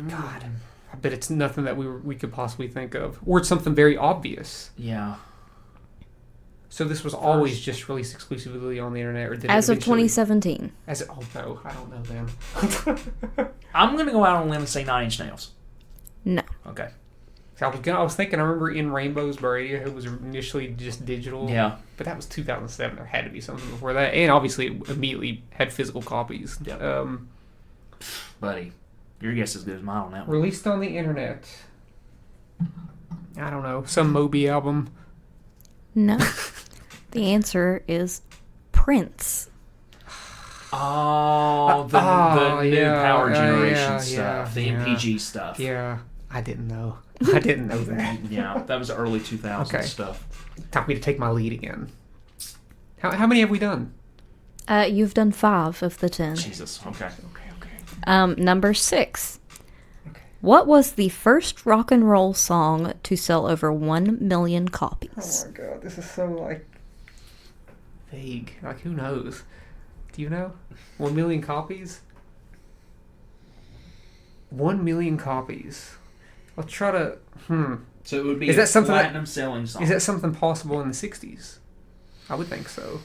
God. I bet it's nothing that we could possibly think of. Or it's something very obvious. Yeah. So this was always just released exclusively on the internet, or did As it of eventually- 2017. Oh no, I don't know then. I'm going to go out on a limb and say 9 Inch Nails. No. Okay. So I was thinking, I remember In Rainbows by Radiohead, it was initially just digital. Yeah. But that was 2007. There had to be something before that. And obviously it immediately had physical copies. Yep. Buddy, your guess is as good as mine on that one. Released on the internet. I don't know. Some Moby album. No. The answer is Prince. Oh, the new Power Generation stuff. The yeah. MPG stuff. Yeah. I didn't know. I didn't know that. Yeah, that was early 2000s Okay. stuff. Time for me to take my lead again. How many have we done? You've done 5 of the 10. Jesus. Okay. Number 6. Okay. What was the first rock and roll song to sell over 1 million copies? Oh my god, this is so vague. Who knows? Do you know? 1 million copies? 1 million copies. I'll try to. So it would be Is that something platinum selling song. Is that something possible in the 60s? I would think so.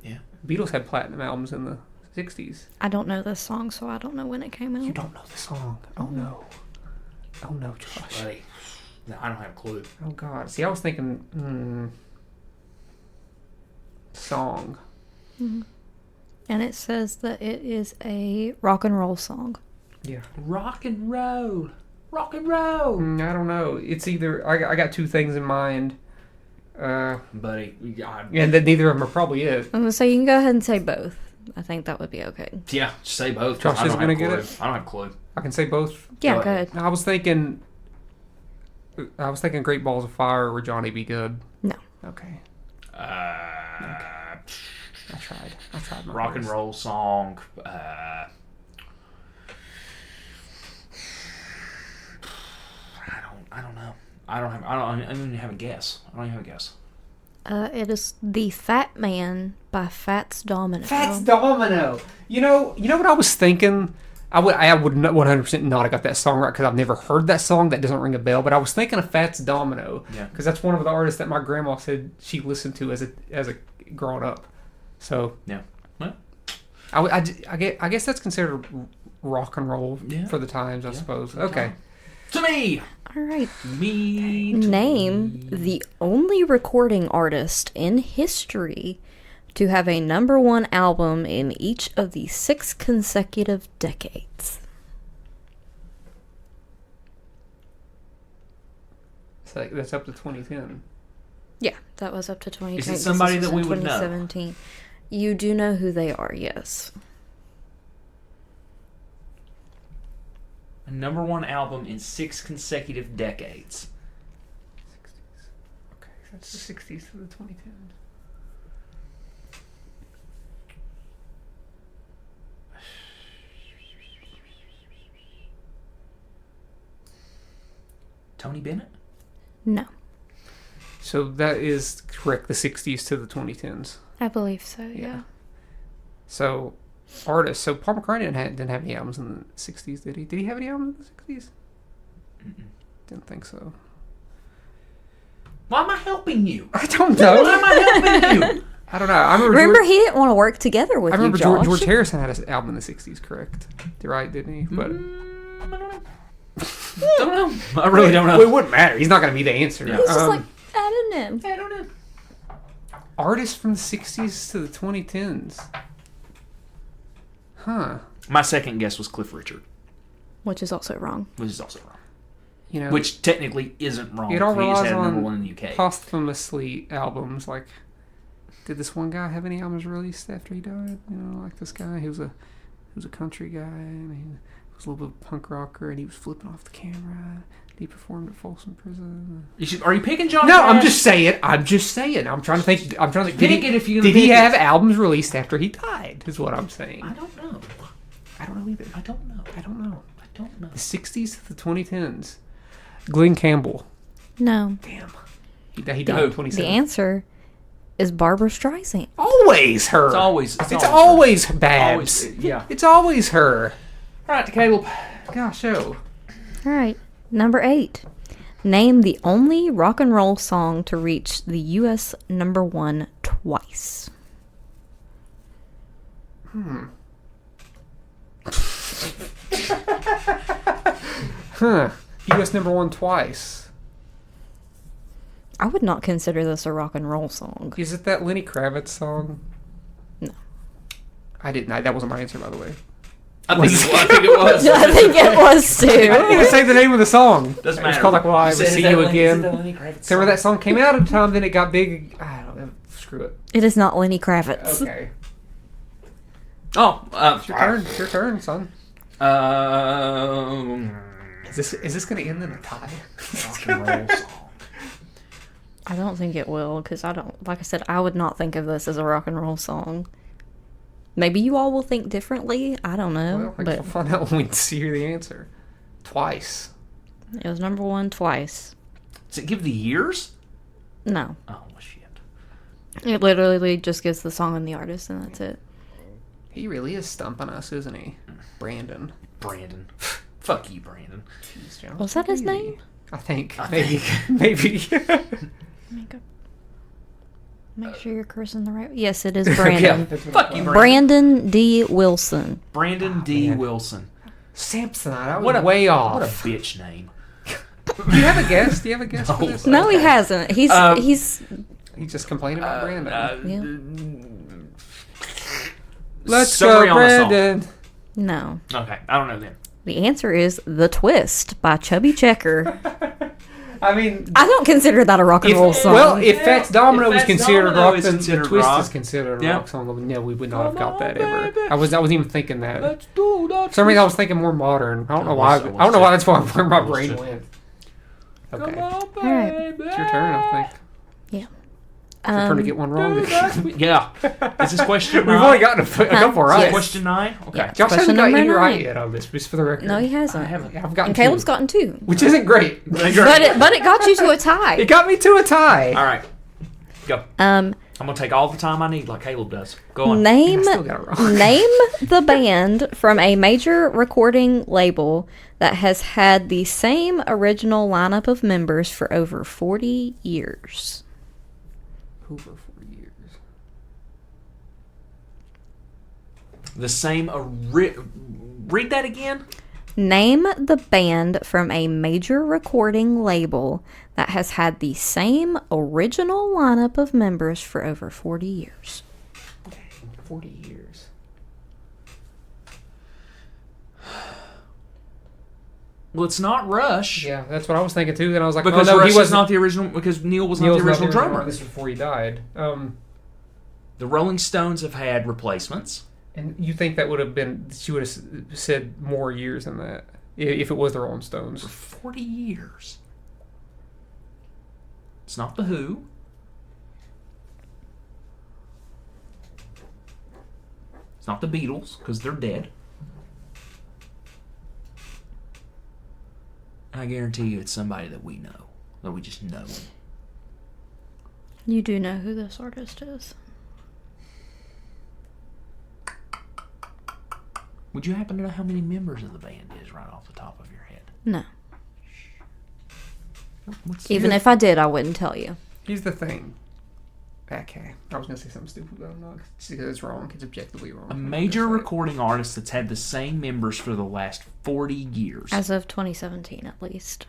Yeah. Beatles had platinum albums in the 60s. I don't know this song, so I don't know when it came out. You don't know the song. Oh no. Oh no, Josh. Buddy. No, I don't have a clue. Oh god. See, I was thinking. Song. And it says that it is a rock and roll song. Yeah. Rock and roll. Rock and roll. I don't know. It's either I got 2 things in mind. Buddy. And then neither of them are probably it. So you can go ahead and say both. I think that would be okay. Yeah, just say both. Josh I don't isn't have gonna a get clue. it? I don't have a clue. I can say both. Yeah, Go go ahead. ahead. I was thinking Great Balls of Fire or Johnny Be Good. No. Okay. I I tried my rock and best. roll song. I don't know. I don't even have a guess. I don't even have a guess. It is The Fat Man by Fats Domino. Fats Domino. You know what I was thinking? I would not 100% not have got that song right because I've never heard that song. That doesn't ring a bell. But I was thinking of Fats Domino. Yeah. Because that's one of the artists that my grandma said she listened to as a growing up. So Yeah. Well, I guess that's considered rock and roll Yeah. for the times, I suppose. the Okay. time. To me. All right. Me. to Name me. the only recording artist in history to have a number 1 album in each of the 6 consecutive decades. So that's up to 2010. Yeah, that was up to 2010. Is it somebody This that we would know? 2017. You do know who they are, yes. A number 1 album in 6 consecutive decades. 60s. Okay, that's the 60s to the 2010s. Tony Bennett? No, So that is correct, the 60s to the 2010s. I believe so, yeah. So, artists. So, Paul McCartney didn't have any albums in the 60s, did he? Did he have any albums in the 60s? Didn't think so. Why am I helping you? I don't know. Why am I helping you? I don't know. I Remember, George, he didn't want to work together with I remember you, Josh. George Harrison had an album in the 60s, correct? Right, didn't he? But Don't know. I really don't know. Well, it wouldn't matter. He's not going to be the answer. Yeah. He's just like, I don't know. I don't know. Artists from the 60s to the 2010s. Huh. My second guess was Cliff Richard, Which is also wrong. which is also wrong. You know, Which technically isn't wrong. it all He just relies had a number on one in the UK. posthumously albums. Like, did this one guy have any albums released after he died? You know, like this guy, he was a country guy, and he was a little bit of a punk rocker, and he was flipping off the camera. He performed at Folsom Prison. Are you picking John? No, Cash? I'm just saying. I'm trying to think. Pick it if you Did he pick it. have albums released after he died? Is what I'm saying. I don't know. I don't know either. I don't know. I don't know. I don't know. The 60s to the 2010s. Glenn Campbell. No. Damn. He died in 27. The answer is Barbara Streisand. Always her. It's always Babs. Always, yeah. It's always her. All right, Caleb. Gosh, oh. All right. Number 8. Name the only rock and roll song to reach the U.S. number 1 twice. Huh. U.S. number 1 twice. I would not consider this a rock and roll song. Is it that Lenny Kravitz song? No. I didn't. That wasn't my answer, by the way. I think it was. I think it was I didn't even too. say the name of the song. Doesn't It's matter. called like "Will I Ever said, See is You that Again." Is that Lenny Kravitz Remember that song came out at the time, then it got big. I don't know. Screw it. It is not Lenny Kravitz. Okay. Oh, It's your turn. It's your turn, son. Is this going to end in a tie? rock and roll song. I don't think it will, because like I said, I would not think of this as a rock and roll song. Maybe you all will think differently. I don't know. Well, I guess but we'll find out when we see the answer. Twice. it was number 1 twice. Does it give the years? No. Oh, shit. It literally just gives the song and the artist, and that's it. He really is stumping us, isn't he? Brandon. Brandon. Fuck you, Brandon. Jeez, John. Was that his name? I think. Maybe. Maybe. Make sure you're cursing the right. Yes, it is Brandon. Fuck you, Brandon. Brandon D. Wilson. Brandon D. Wilson. Samsonite. I was What a way off. What a bitch name. Do you have a guess? Do you have a guess for this? No, he hasn't. He's He's just complaining about Brandon. Yeah. Let's Summary go, on a song. Brandon. No. Okay, I don't know then. The answer is The Twist by Chubby Checker. I mean, I don't consider that a rock and roll song. well, if Fats Domino If was Fats considered Domino rock, is then considered the Twist rock. is considered a Yeah. rock song. No, we would not have got that Come on, ever. baby. I wasn't even thinking that. Let's do that. For some reason, I was thinking more modern. I don't know why. I was I don't know why too. that's where my I was brain too. went. Come Okay, on, right. baby. it's your turn. I think. yeah. It's your turn to get one wrong. Yeah. Is this question 9? We've only gotten a couple Is right. it question 9? Okay. Yeah. Josh hasn't Question got any number right 9. yet on this, just for the record. No, he hasn't. I haven't. I've gotten And Caleb's two, gotten 2. which isn't great. But it got you to a tie. It got me to a tie. All right. Go. I'm going to take all the time I need like Caleb does. Go on. Name I still got it wrong. name the band from a major recording label that has had the same original lineup of members for over 40 years. Over 4 years. The same... read that again? Name the band from a major recording label that has had the same original lineup of members for over 40 years. 40 years. Well, it's not Rush. Yeah, that's what I was thinking too. Then I was like, Because oh, no, Rush he was is not the original... Because Neil was not Neil's the original drummer. This was before he died. The Rolling Stones have had replacements. And you think that would have been? She would have said more years than that if it was the Rolling Stones. For 40 years. It's not The Who. It's not the Beatles, because they're dead. I guarantee you it's somebody that we know. That we just know. You do know who this artist is? Would you happen to know how many members of the band is right off the top of your head? No. What's Even if I did, I wouldn't tell you. Here's the thing. Okay, I was gonna say something stupid, but I'm not because it's wrong. It's objectively wrong. a major recording artist that's had the same members for the last 40 years? As of 2017, at least.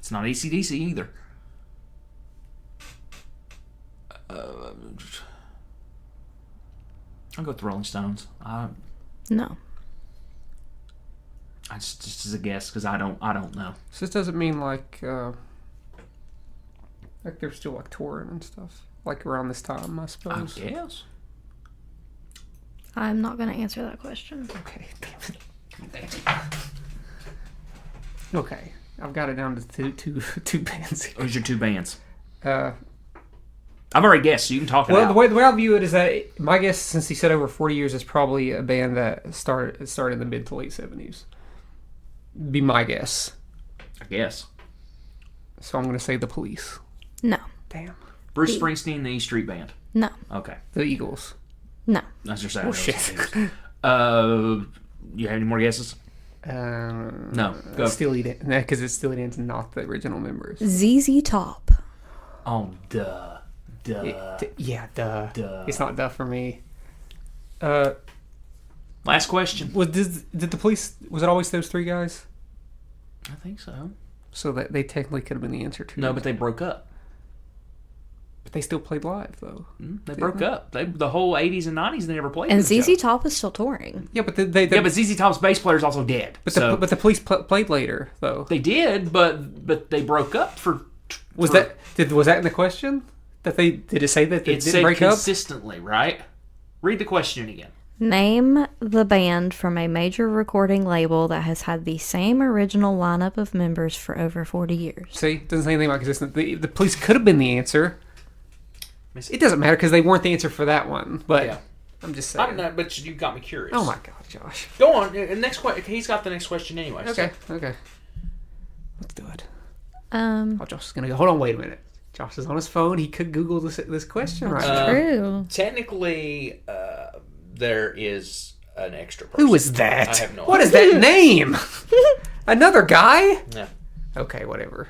It's not AC/DC either. I'll go with the Rolling Stones. No. I just as a guess because I don't know. So this doesn't mean like they're still like touring and stuff, like around this time, I I suppose. guess. I'm not going to answer that question. Okay, damn it. Okay, I've got it down to two bands. Who's your two bands? Uh, I've already guessed, so you can talk it well, out. the way I view it is that my guess, since he said over 40 years, is probably a band that started in the mid to late 70s. Be my guess. I guess. So I'm going to say the Police. No. Damn. Bruce Springsteen, the E Street Band. No. Okay. The Eagles. No. That's your second. Oh, shit. You have any more guesses? No. Go. Steely Dan. Because it's Steely Dan's not the original members. ZZ Top. Oh, duh. Yeah, duh. It's not duh for me. Last question. Did the Police, was it always those three guys? I think so. So that they technically could have been the answer to No, it. but they broke up. But they still played live, though. They broke up. The whole 80s and 90s, they never played. And with each ZZ other. Top is still touring. Yeah, but but ZZ Top's bass player is also dead. but so the Police played later, though. they did, but they broke up for. Was that in the question? That did it say that they It didn't said break up? consistently, right? Read the question again. Name the band from a major recording label that has had the same original lineup of members for over 40 years. See, doesn't say anything about consistent. The Police could have been the answer. It doesn't matter because they weren't the answer for that one. But Yeah. I'm just saying. I'm not, but you got me curious. Oh my god, Josh. Go on. Next question. He's got the next question anyway. Okay. Let's do it. Um, Oh, Josh is gonna go. Hold on, wait a minute. Josh is on his phone. He could Google this question right now. true. Technically, there is an extra person. Who is that? I have no What idea. is that name? Another guy? Yeah. Okay, whatever.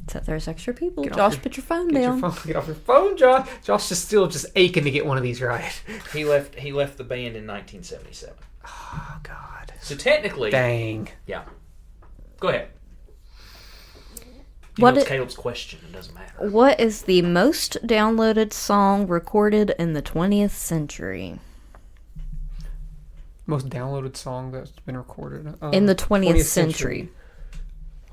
So there's extra people. Get off Josh, your- put your phone Get down. your phone. Get off your phone, Josh. Josh is still just aching to get one of these right. He left the band in 1977. Oh God. So technically, Dang. yeah. Go ahead. You What know, it's it- Caleb's question. It doesn't matter. What is the most downloaded song recorded in the 20th century? Most downloaded song that's been recorded In the 20th century.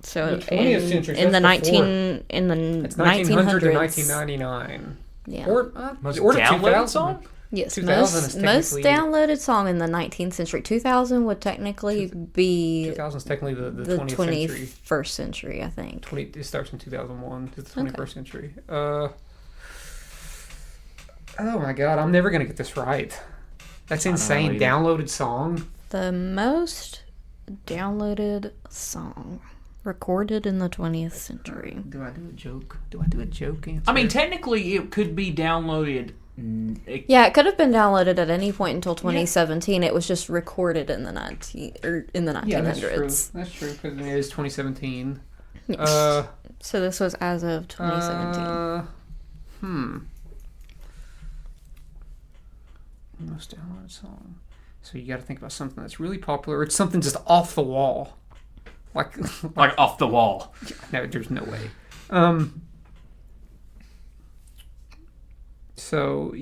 So The 20th century, in the that's 19 in the It's 1900 to 1900s. 1999. Yeah. Or Most to downloaded 2000. song? Yes, 2000 is most technically- downloaded song in the 19th century. 2000 would technically be 2000 is technically the the 20th 21st century. century, I think. It starts in 2001 to the 21st century. Oh my god, I'm never gonna get this right. That's insane. either. Downloaded song. The most downloaded song recorded in the 20th century. Do I do a joke? Do I do a joke answer? I mean, technically, it could be downloaded. Yeah, it could have been downloaded at any point until 2017. It was just recorded in the 1900s. yeah, that's true. That's true because it is 2017. Yes. So this was as of 2017. Most downloaded song. So you got to think about something that's really popular. It's something just off the wall, like Off the wall. no, there's no way. So,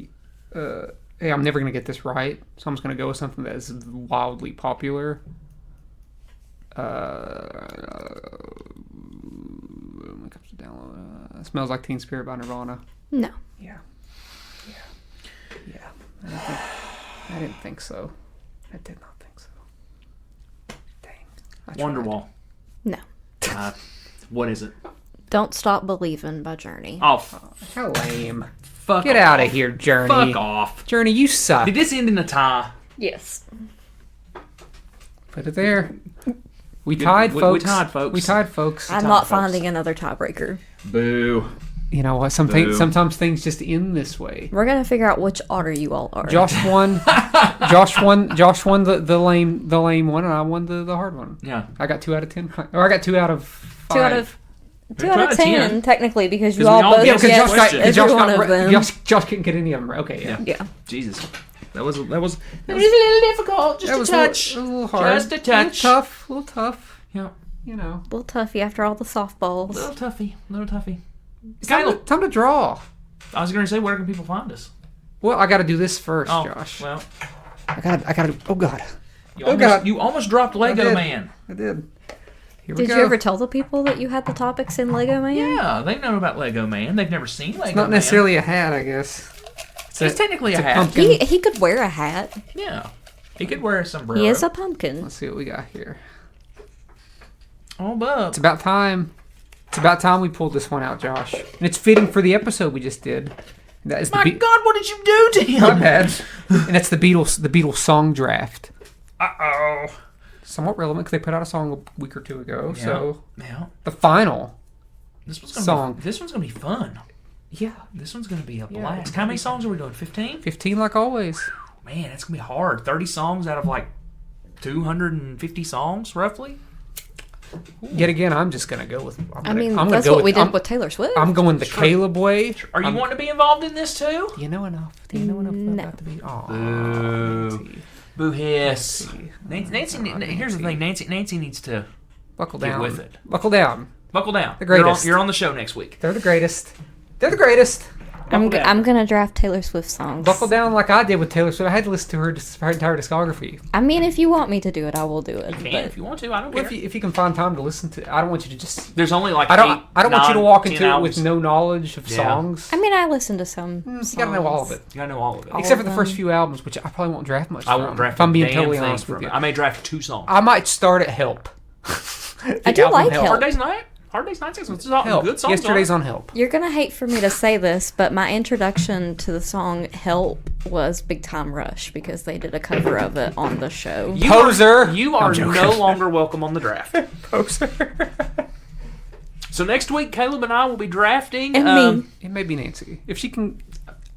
hey, I'm never gonna get this right. So I'm just gonna go with something that is wildly popular. When it comes to download, Smells Like Teen Spirit by Nirvana. No. Yeah. I didn't think so. I did not think so. Dang. I tried. Wonderwall. No. What is it? Don't Stop Believin' by Journey. Oh, How lame. fuck Get off. out of here, Journey. Fuck off. Journey, you suck. Did this end in a tie? Yes. Put it there. We tied, we folks. tied, folks. We tied, folks. I'm not finding another tiebreaker. Boo. You know what? Boo. Sometimes things just end this way. We're gonna figure out which order you all are. Josh won. Josh won the lame one, and I won the hard one. Yeah. I got 2 out of 10. Or I got 2 out of 5. Two out of 10, technically, because you 'Cause we all all both guessed because guessed Josh got- every Josh one got of them. Josh couldn't get any of them right. Okay, yeah. Yeah. Jesus. That was a little difficult. Just That a was touch. a little hard. Just a touch. A little tough. Yeah. you know. Little toughy after all the softballs. Little toughy. It's time to draw. I was going to say, where can people find us? Well, I got to do this first, Oh, Josh. well, I gotta. Oh God. you almost dropped Lego did. Man. I did. Here we Did go. you ever tell the people that you had the topics in Lego Man? Yeah, they know about Lego Man. They've never seen Lego Man. It's not necessarily a hat, I guess. It's technically a hat. pumpkin. He could wear a hat. Yeah. He could wear a sombrero. He is a pumpkin. Let's see what we got here. Oh, Bub. It's about time. It's about time we pulled this one out, Josh. And it's fitting for the episode we just did. That is My God, what did you do to him? My bad. And that's the Beatles song draft. Uh-oh. Somewhat relevant because they put out a song a week or two ago. Yeah. So Yeah. the final This one's gonna song. This one's going to be fun. Yeah. This one's going to be a blast. How many songs are we doing? 15? 15 like always. Man, it's going to be hard. 30 songs out of like 250 songs, roughly? Yet again, I'm just gonna go with. I'm That's go what we did I'm, with Taylor Swift. I'm going the Caleb way. Are you wanting to be involved in this too? Do you know enough? Do you know enough No. about the beat? Oh, Boo. Boo hiss. Nancy, here's the thing. Nancy needs to buckle get down. with it. Buckle down. Buckle down. The greatest. You're on the show next week. They're the greatest. They're the greatest. I'm down. I'm gonna draft Taylor Swift songs. Buckle down like I did with Taylor Swift. I had to listen to her entire discography. I mean, if you want me to do it, I will do it. You can but if you want to. I don't Well, care. if you can find time to listen to, I don't want you to just. There's only like I don't want you to walk into it hours. with no knowledge of Yeah. songs. I mean, I listen to some. You gotta know all of it, You gotta know all of it. except for of the first them. few albums, which I probably won't draft much. I from, won't draft if I'm being a damn totally thing honest from with you. it. I may draft 2 songs. I might start at Help. I do like Help. Hard Day's Night? Hard Day's Night? It's all Help. good songs. Yesterday's on Help. You're gonna hate for me to say this, but my introduction to the song "Help" was Big Time Rush because they did a cover of it on the show. Poser. You are I'm joking. no longer welcome on the draft. Poser. So next week, Caleb and I will be drafting. And me. It may be Nancy. If she can,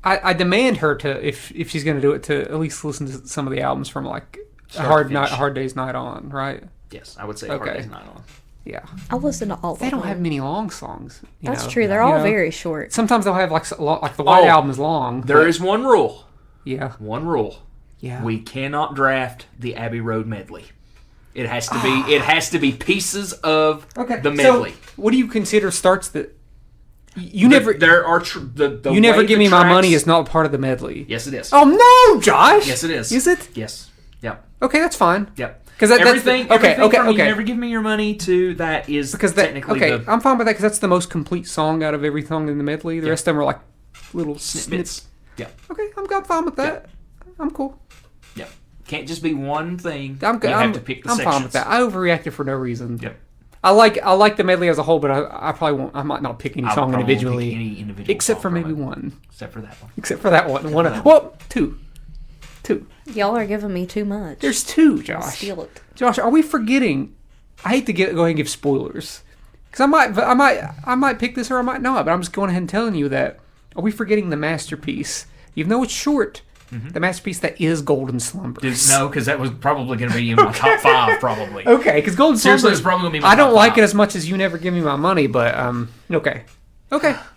I demand her to, if she's going to do it, to at least listen to some of the albums from like Start to a finish. Hard Day's Night On, right? Yes, I would say Okay. Hard Day's Night on. Yeah. I'll listen to all of They them. don't have many long songs. That's true. They're all very short. Sometimes they'll have like the White Oh, Album's long. There is one rule. Yeah. One rule. Yeah. We cannot draft the Abbey Road medley. It has to be. It has to be pieces of the medley. So, what do you consider starts the? You never. There are the You never way give the me my tracks- money is not part of the medley. Yes, it is. Oh no, Josh. Yes, it is. Is it? Yes. Yep. Okay, that's fine. Yep. Because Everything from okay. you never give me your money to that is Because that, technically okay, the I'm fine with that because that's the most complete song out of every song in the medley. The rest of them are like little snippets. Yeah. Okay, I'm fine with that. I'm cool. Yeah. Can't just be one thing. I'm good. You have to pick the I'm sections. fine with that. I overreacted for no reason. Yep. I like the medley as a whole, but I probably won't. I might not pick any I song probably won't individually, pick any individual except song for from maybe it. one. Except for that one. Except for that one. that Well, two. Y'all are giving me too much. There's two, Josh. Steal it. Josh, are we forgetting? I hate to go ahead and give spoilers because I might pick this or I might not. But I'm just going ahead and telling you that. Are we forgetting the masterpiece? Even though it's short, the masterpiece that is Golden Slumbers. No, because that was probably going to be in my top 5, probably. Okay, because Golden Seriously, Slumbers. it's probably going to be my I don't top like 5. it as much as You Never Give Me My Money, but okay.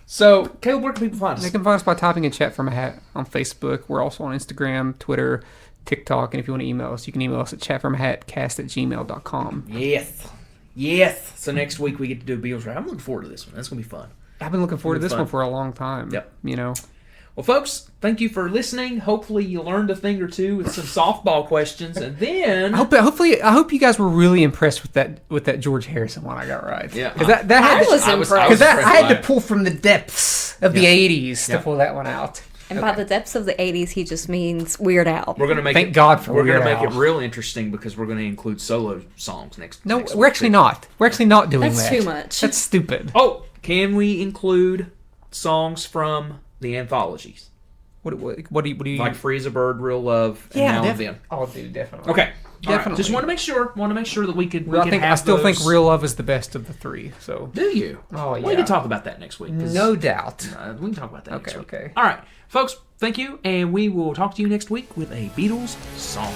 So, Caleb, where can people find us? They can find us by typing in Chat From a Hat on Facebook. We're also on Instagram, Twitter, TikTok, and if you want to email us, you can email us at chatfromahatcast@gmail.com. Yes. So next week we get to do a Beatles draft. I'm looking forward to this one. That's going to be fun. I've been looking forward to this Fun. one for a long time. Yep. You know. Well, folks, thank you for listening. Hopefully you learned a thing or two with some softball questions. And then... I hope you guys were really impressed with that George Harrison one I got right. Yeah. Because that had I to, was impressed. I had to by it. pull from the depths of the 80s to Yeah. pull that one out. And by the depths of the 80s, he just means Weird Al. We're going to make Thank it, God for We're going Weird to make Al. it real interesting because we're going to include solo songs next No, next we're week. actually not. We're actually not doing That's that. too much. That's stupid. Oh, can we include songs from the anthologies? What do you Like Free as a Bird, Real Love, and Now and Then. Oh, dude, definitely. Okay. All right. Definitely. Just want to make sure. that we could. I still think Real Love is the best of the three. So Do you? Oh, We yeah. can talk about that next week. 'cause, no doubt. we can talk about that next Okay, week. okay. All right, folks. Thank you, and we will talk to you next week with a Beatles song.